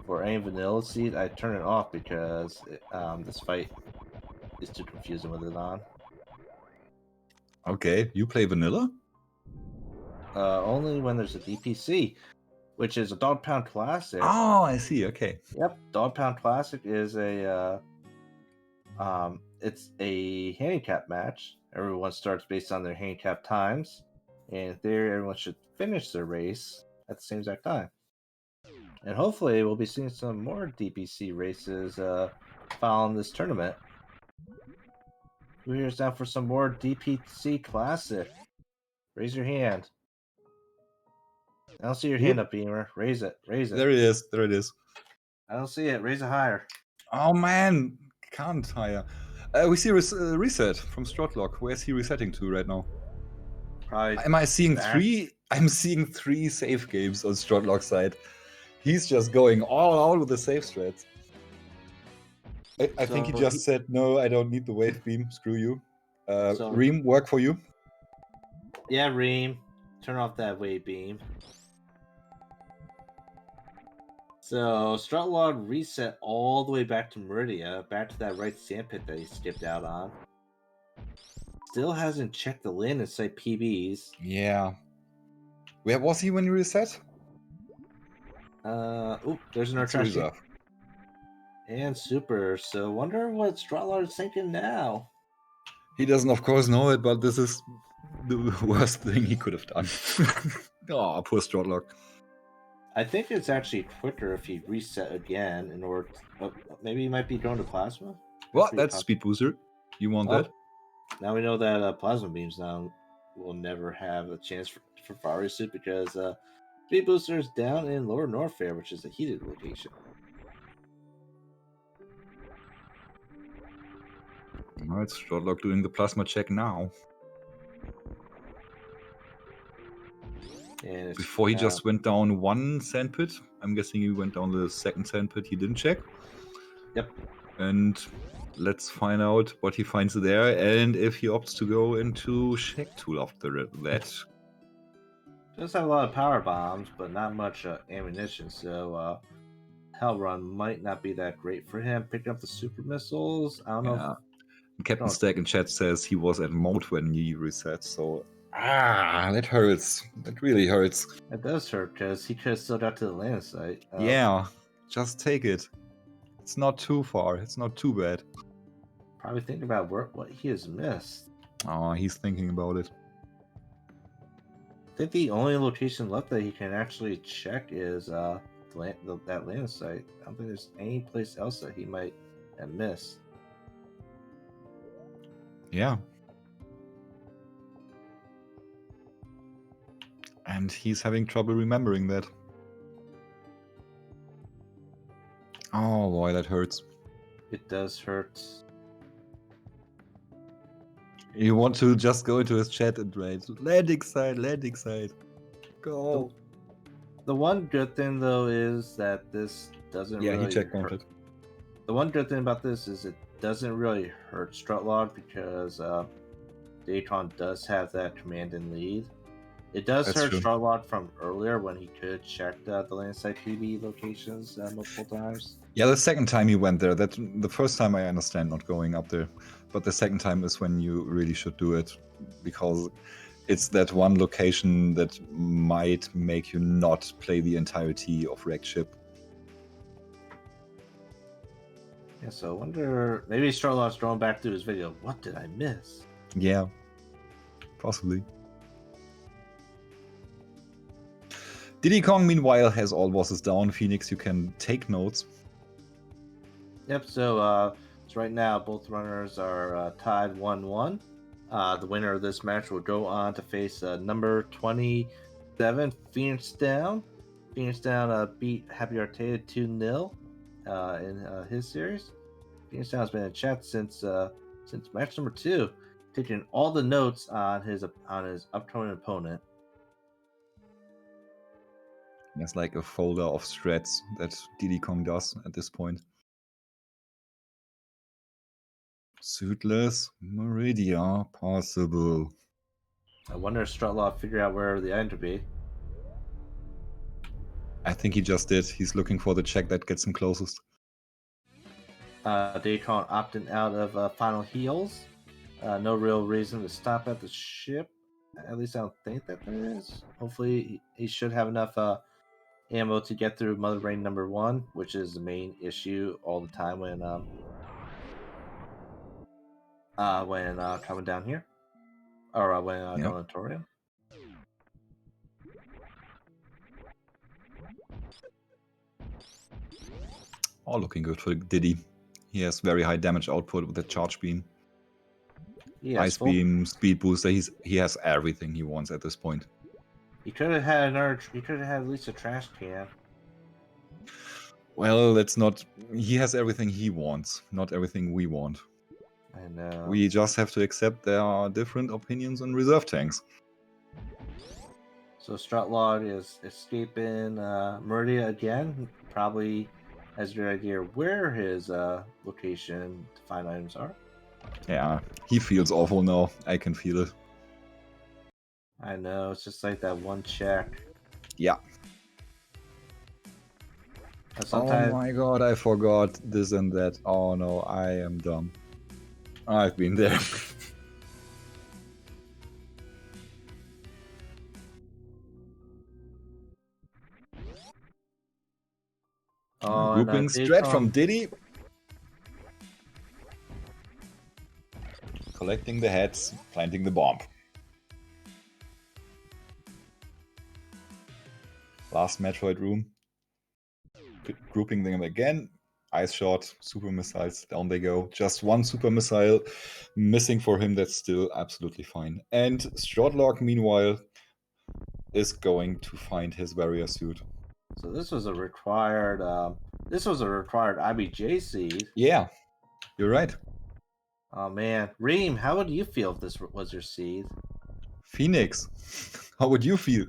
for any vanilla seed, I turn it off because this fight is too confusing with it on. Okay, you play vanilla? Only when there's a DPC, which is a Dog Pound Classic. Oh, I see. Okay. Yep, Dog Pound Classic is it's a handicap match. Everyone starts based on their handicap times, and in theory, everyone should finish their race at the same exact time. And hopefully, we'll be seeing some more DPC races following this tournament. Who here's down for some more DPC Classic? Raise your hand. I don't see your hand up, Beamer. Raise it. Raise it. There it is. There it is. I don't see it. Raise it higher. Oh man, can't hire. We see reset from Strotlog. Where's he resetting to right now? Probably. Am I seeing back. 3? I'm seeing 3 save games on Strotlog's side. He's just going all out with the save strats. I think he just said, no, I don't need the wave beam. Screw you. Reem, work for you. Yeah, Reem. Turn off that wave beam. So Strotlog reset all the way back to Meridia, back to that right sandpit that he skipped out on. Still hasn't checked the land and site PBs. Yeah. Where was he when you reset? There's an reserve. And super. So wonder what Strotlog is thinking now. He doesn't, of course, know it, but this is the worst thing he could have done. Oh, poor Strotlog. I think it's actually quicker if he reset again in order to, maybe he might be going to plasma. Well, that's speed booster. You want that? Now we know that plasma beams now will never have a chance for Fiery Suit because speed booster is down in Lower Norfair, which is a heated location. All right, Strotlog doing the plasma check now. And before he just went down one sandpit. I'm guessing he went down the second sandpit he didn't check. Yep. And let's find out what he finds there and if he opts to go into check tool after that. Does have a lot of power bombs, but not much ammunition, so Hell Run might not be that great for him. Picking up the super missiles, I don't know. Captain Stack in chat says he was at mode when he reset, so that hurts. That really hurts. It does hurt because he could have still got to the land site. Yeah, just take it. It's not too far. It's not too bad. Probably thinking about what he has missed. Oh, he's thinking about it. I think the only location left that he can actually check is that land site. I don't think there's any place else that he might have missed. Yeah. And he's having trouble remembering that. Oh boy, that hurts. It does hurt. You want to just go into his chat and write, landing side, go. The one good thing though is that this doesn't Yeah, really he checkpointed. hurt. The one good thing about this is it doesn't really hurt strotlog because Di10Kong does have that command and lead. It does That's hurt true. strotlog from earlier when he could check the land side PB locations multiple times. Yeah, the second time he went there. That the first time I understand not going up there, but the second time is when you really should do it, because it's that one location that might make you not play the entirety of Wrecked Ship. Yeah, so I wonder, maybe Strotlog's going back through his video. What did I miss? Yeah, possibly. Di10Kong, meanwhile, has all bosses down. Phoenix, you can take notes. Yep, so right now both runners are tied 1-1. The winner of this match will go on to face number 27, Phoenix Down. Phoenix Down beat Happy Arcade 2-0 in his series. Phoenix Down has been in chat since match number 2, taking all the notes on his upcoming opponent. There's like a folder of strats that Di10Kong does at this point. Suitless Meridia possible. I wonder if Strutlov figured out where the item to be. I think he just did. He's looking for the check that gets him closest. Di10Kong opting out of final heals. No real reason to stop at the ship. At least I don't think that there is. Hopefully he should have enough ammo to get through Mother Brain number 1, which is the main issue all the time when coming down here. Or when going to Torium. All looking good for Diddy. He has very high damage output with the charge beam. Ice beam, speed booster. He has everything he wants at this point. He could have had at least a trash can. Well, that's not. He has everything he wants, not everything we want. I know. We just have to accept there are different opinions on reserve tanks. So Strutlog is escaping Meridia again. Probably has a good idea where his location to find items are. Yeah, he feels awful now. I can feel it. I know, it's just like that one check. Yeah. Sometimes... Oh my god, I forgot this and that. Oh no, I am dumb. I've been there. Grouping strat from Diddy. Collecting the heads, planting the bomb. Last Metroid room. Grouping them again. Ice shot, super missiles, down they go. Just one super missile missing for him. That's still absolutely fine. And strotlog, meanwhile, is going to find his warrior suit. So this was a required IBJ seed. Yeah, you're right. Oh man, Reem, how would you feel if this was your seed? Phoenix, how would you feel?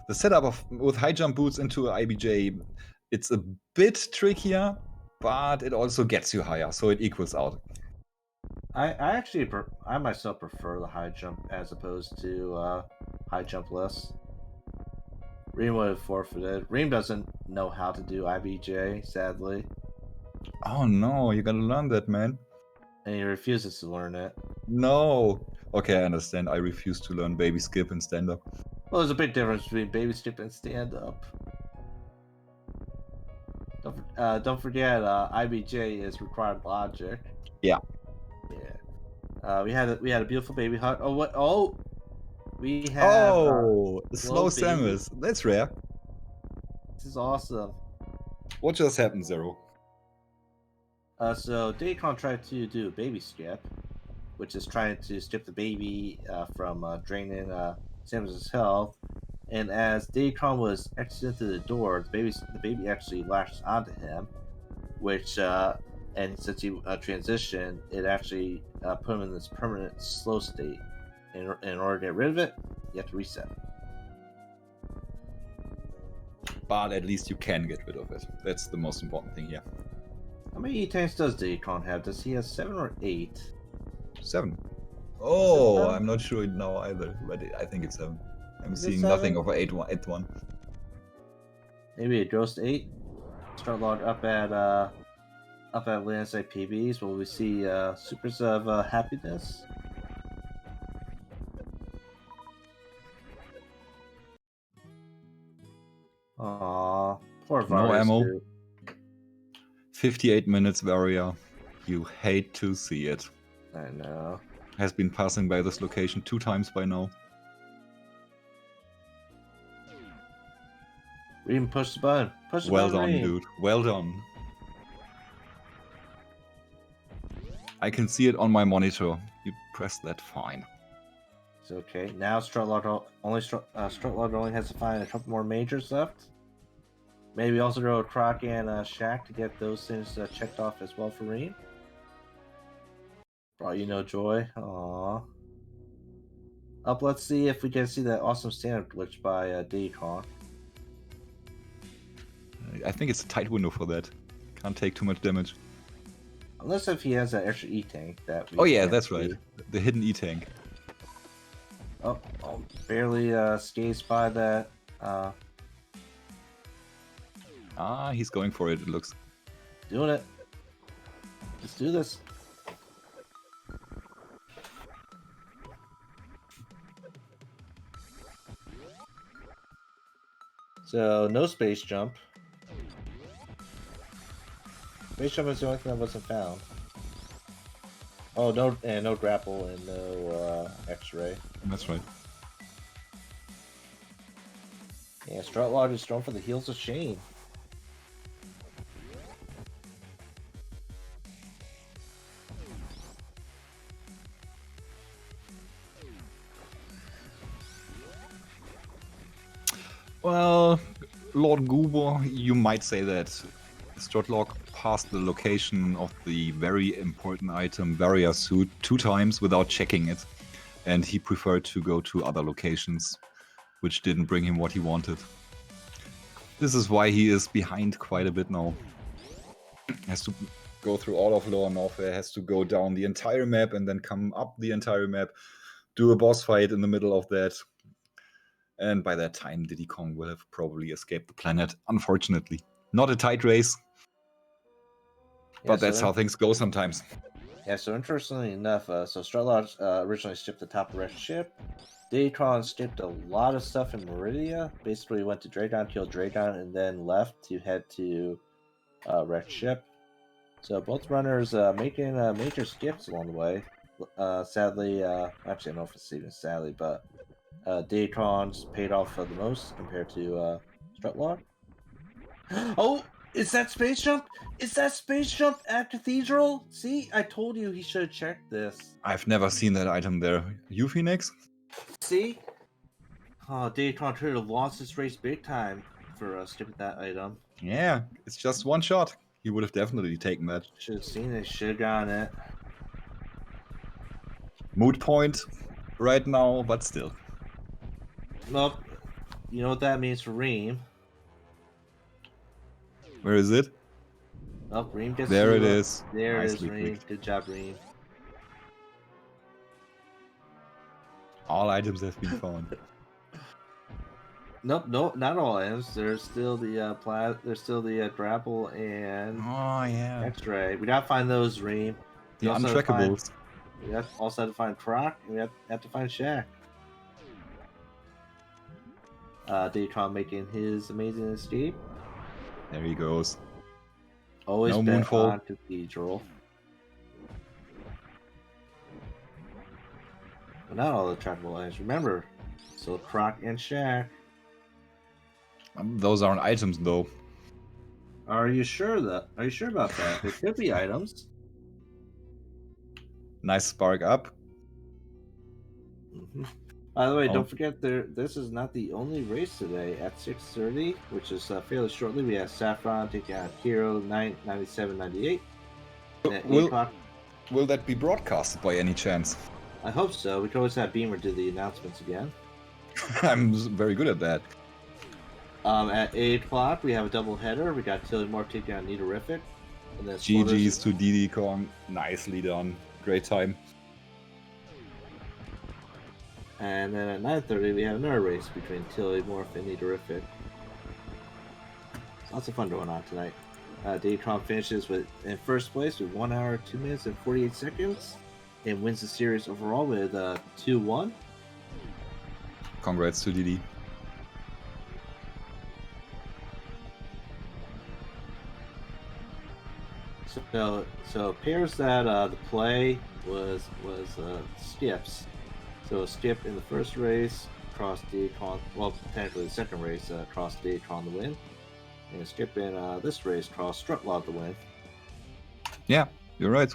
The setup with high jump boots into IBJ, it's a bit trickier, but it also gets you higher, so it equals out. I myself prefer the high jump as opposed to high jump less. Reem would have forfeited. Reem doesn't know how to do IBJ, sadly. Oh no, you gotta learn that, man. And he refuses to learn it. No. Okay, I understand. I refuse to learn baby skip and stand up. Well, there's a big difference between baby skip and stand up. Don't forget, IBJ is required logic. Yeah. Yeah. We had a beautiful baby hut. Oh what? Oh, we have. Oh, slow Samus. That's rare. This is awesome. What just happened, Zero? So Di10Kong tried to do a baby skip. which is trying to strip the baby from draining Samus's health. And as Di10Kong was exiting through the door, the baby actually latched onto him, which and since he transitioned, it actually put him in this permanent slow state. In order to get rid of it, you have to reset. But at least you can get rid of it. That's the most important thing here. How many E-tanks does Di10Kong have? Does he have 7 or 8? 7. Oh, seven? I'm not sure now either, but I think it's 7. I'm Is it seeing 7? nothing of 8-1. Maybe a ghost 8. Strotlog up at Landside PBs. Will we see supers of happiness? Aww, poor No Varus, ammo. dude. 58 minutes, Varia. You hate to see it. I know. Has been passing by this location 2 times by now. Reem, push the button. Push the Well button, done, Reem. dude. Well done. I can see it on my monitor. You pressed that fine. It's okay. Now Strotlog only has to find a couple more majors left. Maybe also go to Croc and Shaq to get those things checked off as well for Reem. Brought you no joy. Aww. Up, let's see if we can see that awesome stand-up glitch by Di10Kong. I think it's a tight window for that. Can't take too much damage. Unless if he has that extra E-tank that we Oh yeah, can't that's see. right. The hidden E-tank. Oh, barely skazed by that. He's going for it, it looks. Doing it. Let's do this. So, no space jump. Space jump is the only thing that wasn't found. Oh, no grapple and no X-ray. That's right. Yeah, Strotlog is thrown for the heels of shame. Well, Lord Goober, you might say that Strotlog passed the location of the very important item, Barrier Suit, 2 times without checking it. And he preferred to go to other locations, which didn't bring him what he wanted. This is why he is behind quite a bit now. Has to go through all of Lower Norfair, has to go down the entire map and then come up the entire map, do a boss fight in the middle of that. And by that time, Di10Kong will have probably escaped the planet, unfortunately. Not a tight race, but that's how things go sometimes. Yeah, so interestingly enough, so Strotlog originally shipped the top of Red Ship. Di10Kong shipped a lot of stuff in Meridia. Basically went to Dragon, killed Dragon, and then left to head to Red Ship. So both runners making major skips along the way. Sadly, actually I don't know if it's even sadly, but Di10Kong's paid off the most compared to Strotlog. Oh, is that space jump? Is that space jump at Cathedral? See, I told you he should have checked this. I've never seen that item there. You, Phoenix? See? Oh, Di10Kong could have lost his race big time for skipping that item. Yeah, it's just 1 shot. He would have definitely taken that. Should have seen it, should have gotten it. Moot point right now, but still. Nope. You know what that means for Reem. Where is it? Oh, Reem gets there to it is. There it is, Nicely Reem. clicked. Good job, Reem. All items have been found. Nope, no, not all items. There's still the grapple and X-ray. We gotta find those, Reem. The untrackables. We also have to find Croc, and we have to find Shaq. Di10Kong making his amazing escape. There he goes. Always no bet Moonfall. on Cathedral. But not all the trackable items. Remember, so Croc and Shaq. Those aren't items, though. Are you sure about that? They could be items. Nice spark up. Mm-hmm. By the way, Oh. don't forget this is not the only race today. At 6:30, which is fairly shortly, we have Saffron taking on Hero 9798. And at 8 o'clock, Will that be broadcasted by any chance? I hope so. We can always have Beamer do the announcements again. I'm very good at that. At 8 o'clock, we have a double header. We got Tilly Moore taking on Nitorific. And then GG's to Di10Kong. Nicely done. Great time. And then at 9:30, we have another race between Tilly Morph and Nitorific. Lots of fun going on tonight. Di10Kong finishes in first place with 1 hour, 2 minutes, and 48 seconds, and wins the series overall with 2-1. Congrats to Didi. So pairs that the play was skips. So a skip in the first race crossed Di10Kong. Well, technically the second race crossed Di10Kong to win, and a skip in this race crossed strotlog to win. Yeah, you're right.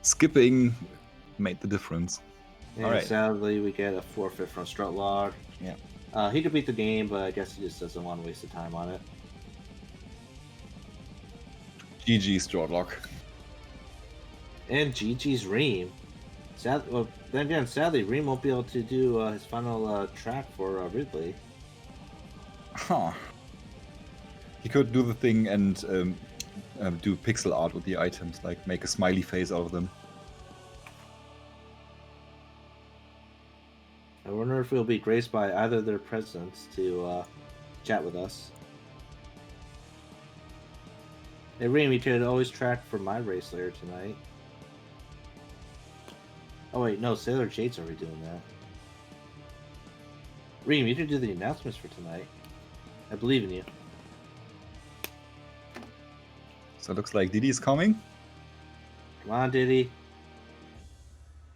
Skipping made the difference. And all right. Sadly, we get a forfeit from strotlog. Yeah. He could beat the game, but I guess he just doesn't want to waste the time on it. GG strotlog. And GG's Reem. Well, then again, sadly, Reem won't be able to do his final track for Ridley. Huh. He could do the thing and do pixel art with the items, like make a smiley face out of them. I wonder if we'll be graced by either of their presidents to chat with us. Hey, Reem, you could always track for my race later tonight. Oh wait, no, Sailor Jade's already doing that. Reem, you could do the announcements for tonight. I believe in you. So it looks like Didi's coming. Come on, Diddy.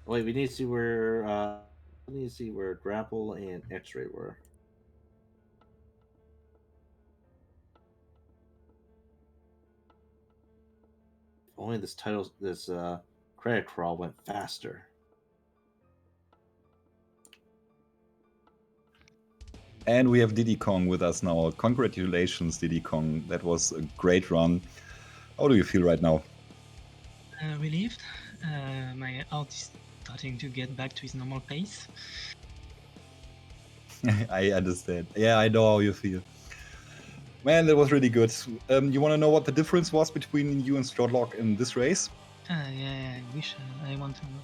Wait, we need to see where Grapple and X-Ray were. If only this credit crawl went faster. And we have Di10Kong with us now. Congratulations, Di10Kong. That was a great run. How do you feel right now? Relieved. My heart is starting to get back to its normal pace. I understand. Yeah, I know how you feel. Man, that was really good. You want to know what the difference was between you and strotlog in this race? Yeah, I want to know.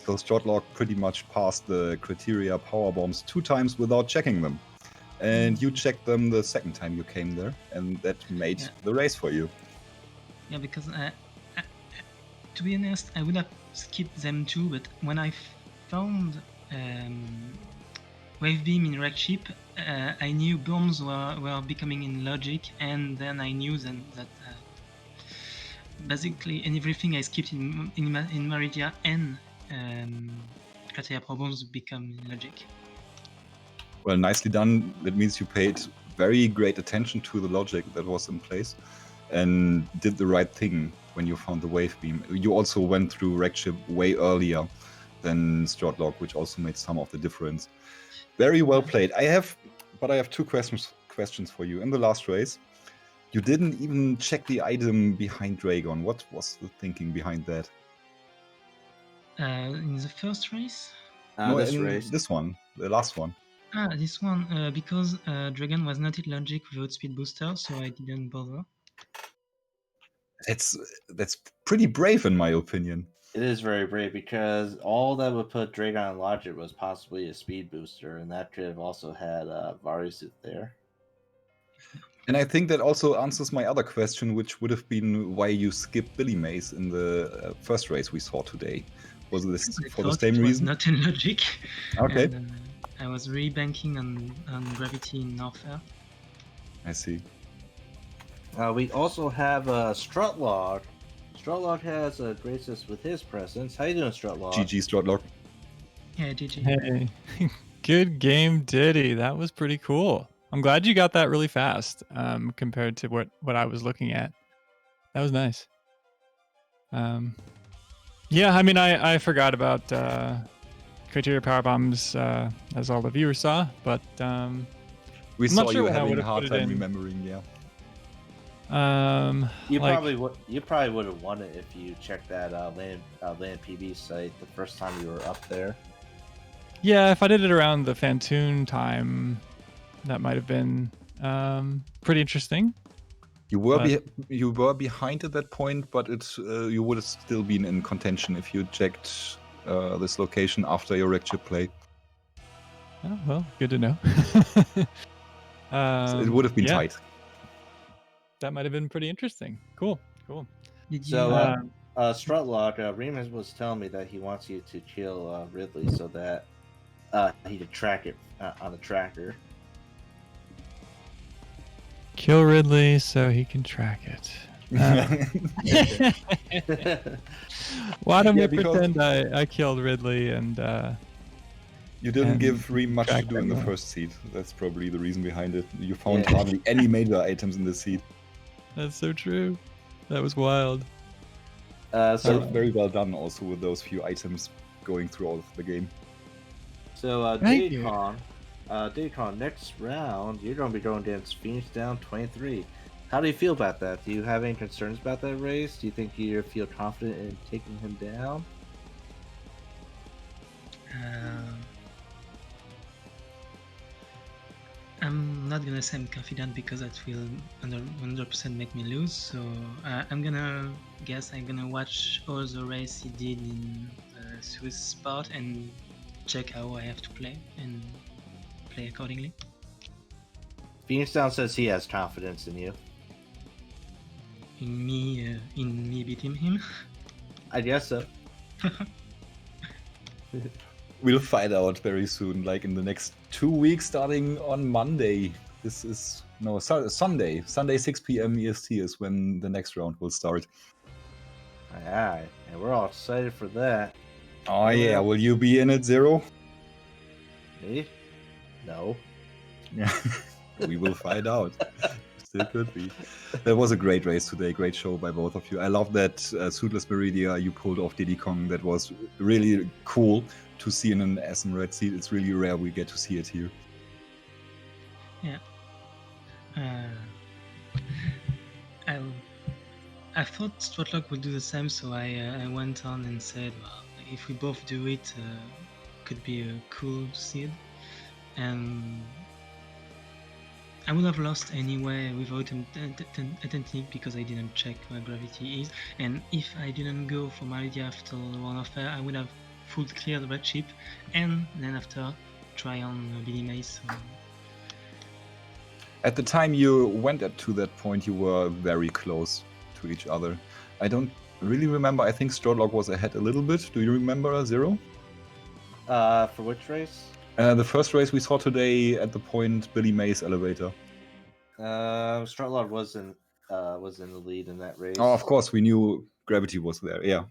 So strotlog pretty much passed the criteria power bombs 2 times without checking them. And you checked them the second time you came there, and that made the race for you. Yeah, because to be honest, I would have skipped them too, but when I found Wave Beam in Wreck Ship, I knew bombs were becoming in logic, and then I knew then that basically everything I skipped in Maridia and criteria power bombs become in logic. Well, nicely done. That means you paid very great attention to the logic that was in place and did the right thing when you found the wave beam. You also went through Wreck Ship way earlier than strotlog, which also made some of the difference. Very well played. I have 2 questions for you. In the last race, you didn't even check the item behind Dragon. What was the thinking behind that? In the first race? This one, the last one. This one, because Dragon was not in logic without speed booster, so I didn't bother. That's pretty brave in my opinion. It is very brave because all that would put Dragon on logic was possibly a speed booster, and that could have also had Varisuit there. And I think that also answers my other question, which would have been why you skipped Billy Mays in the first race we saw today. Was this for the same reason? Not in logic. Okay. And, I was really banking on gravity in Norfair. I see. We also have Strotlog. Strotlog has graced us with his presence. How you doing, Strotlog? GG Strotlog. Yeah, GG. Hey, good game, Diddy. That was pretty cool. I'm glad you got that really fast compared to what I was looking at. That was nice. Yeah, I mean, I forgot about criteria power bombs, as all the viewers saw, but We I'm saw not sure you when I having would a have put hard it time in. remembering, yeah. You Like, probably would. You probably would have won it if you checked that land PB site the first time you were up there. yeah, if I did it around the Fantoon time, that might have been pretty interesting. You were But- you were behind at that point, but you would have still been in contention if you checked this location after your rec chip play. Oh, well, good to know. So it would have been yeah, tight. that might have been pretty interesting. Cool. Did you? So, Strotlog, Remus was telling me that he wants you to kill Ridley so that he could track it on the tracker. Kill Ridley so he can track it. Why don't Yeah, we because- pretend I killed Ridley and You didn't And give Reem much to track do in the everyone. first seed. That's probably the reason behind it. You found Yeah. hardly any major items in the seed. that's so true. That was wild. So So, very well done also with those few items going through all of the game. Thank you. Di10Kong, next round, you're going to be going against Phoenix Down 23. How do you feel about that? Do you have any concerns about that race? Do you think you feel confident in taking him down? I'm not gonna say I'm confident because that will 100% make me lose. So I'm gonna guess I'm gonna watch all the race he did in the Swiss sport and check how I have to play and play accordingly. Phoenix Down says he has confidence in you. In me beating him. I guess so. We'll find out very soon, like in the next 2 weeks, starting on Monday. This is Sunday. Sunday 6 p.m. EST is when the next round will start. Aye, and we're all excited for that. Oh yeah, will you be in it, Zero? Me? No. Yeah, we will find out. Still could be. That was a great race today. Great show by both of you. I love that Suitless Meridia you pulled off Di10Kong. That was really cool to see in an SMRAT seat. It's really rare we get to see it here. Yeah. I thought Strotlog would do the same, so I went on and said, well, if we both do it, could be a cool seed. And I would have lost anyway without a technique because I didn't check where gravity is. And if I didn't go for Meridia after one affair, I would have full clear the red chip and then after try on Billy Mace. So At the time you went to that point, you were very close to each other. I don't really remember. I think Strotlog was ahead a little bit. Do you remember, Zero? For which race? The first race we saw today at the point Billy Mays elevator. Strotlog was in the lead in that race. Oh, of course, we knew gravity was there. Yeah.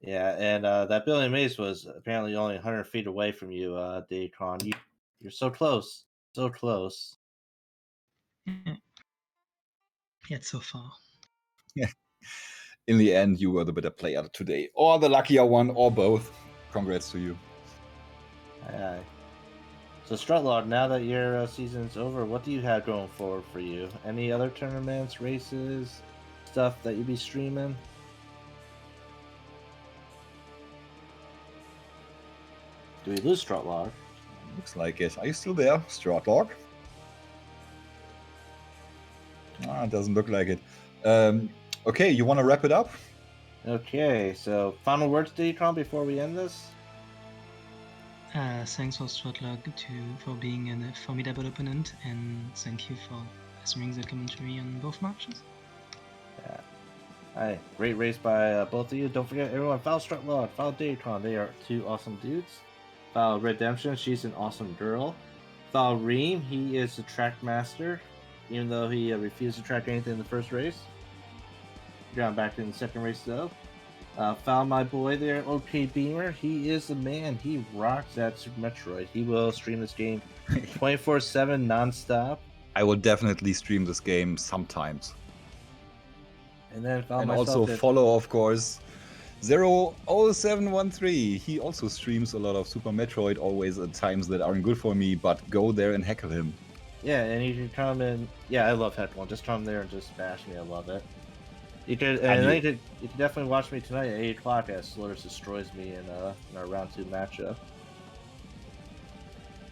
Yeah, and that Billy Mays was apparently only 100 feet away from you, Di10Kong. You're so close. So close. yet so far. In the end, you were the better player today, or the luckier one, or both. Congrats to you. Aye. So Strotlog, now that your season's over, what do you have going forward for you? Any other tournaments, races, stuff that you'd be streaming? Do we lose Strotlog? Looks like it. Are you still there, Strotlog? Ah, doesn't look like it. Okay, you want to wrap it up? Okay, so final words, Di10Kong, before we end this? Thanks for Strotlog for being a formidable opponent, and thank you for answering the commentary on both matches. Yeah. Alright, great race by both of you. Don't forget, everyone, follow Strotlog, follow Di10Kong. They are two awesome dudes. Follow Redemption, she's an awesome girl. Follow Reem, he is the track master, even though he refused to track anything in the first race. Got back in the second race, though. Found my boy there, OK Beamer. He is the man. He rocks that Super Metroid. He will stream this game 24/7 nonstop. I will definitely stream this game sometimes. And then found And myself also at- follow, of course, 00713. He also streams a lot of Super Metroid, always at times that aren't good for me, but go there and heckle him. Yeah, and you can come in. Yeah, I love heckling. Just come there and just bash me. I love it. You could, and then you could definitely watch me tonight at 8 o'clock as Slurs destroys me in our round 2 matchup.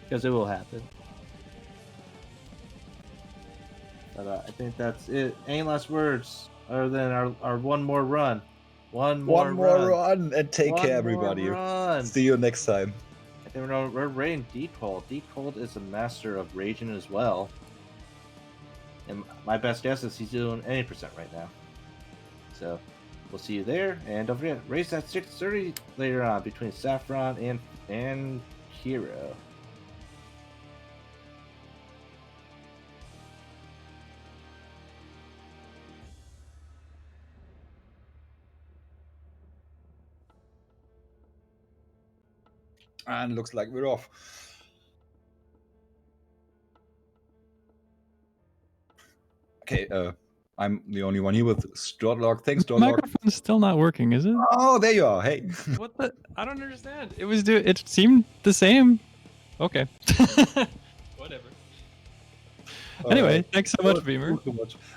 Because it will happen. But I think that's it. Any last words other than our one more run? One more run and take care, everybody. Run. See you next time. I think we're rating Di10Kong. Di10Kong is a master of raging as well. And my best guess is he's doing any percent right now. So we'll see you there, and don't forget, race at 6:30 later on between Saffron and Hero. And looks like we're off. Okay, I'm the only one here with strotlog. Thanks, The strotlog. microphone's still not working, is it? Oh, there you are. Hey. What the? I don't understand. It was it seemed the same. Okay. Whatever. Anyway, thanks so much, Beamer.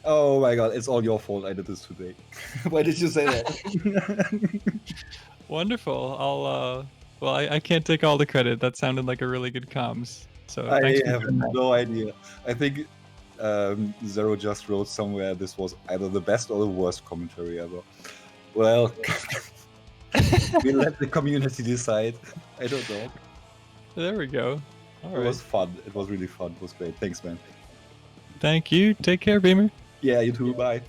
Oh my god, it's all your fault I did this today. Why did you say that? Wonderful. Well, I can't take all the credit. That sounded like a really good comms. So I thanks for have doing that. no idea. I think Zero just wrote somewhere this was either the best or the worst commentary ever. Well, we let the community decide. I don't know. There we go. All It right. was fun. It was really fun. It was great. Thanks, man. Thank you. Take care, Beamer. Yeah, you too. Bye.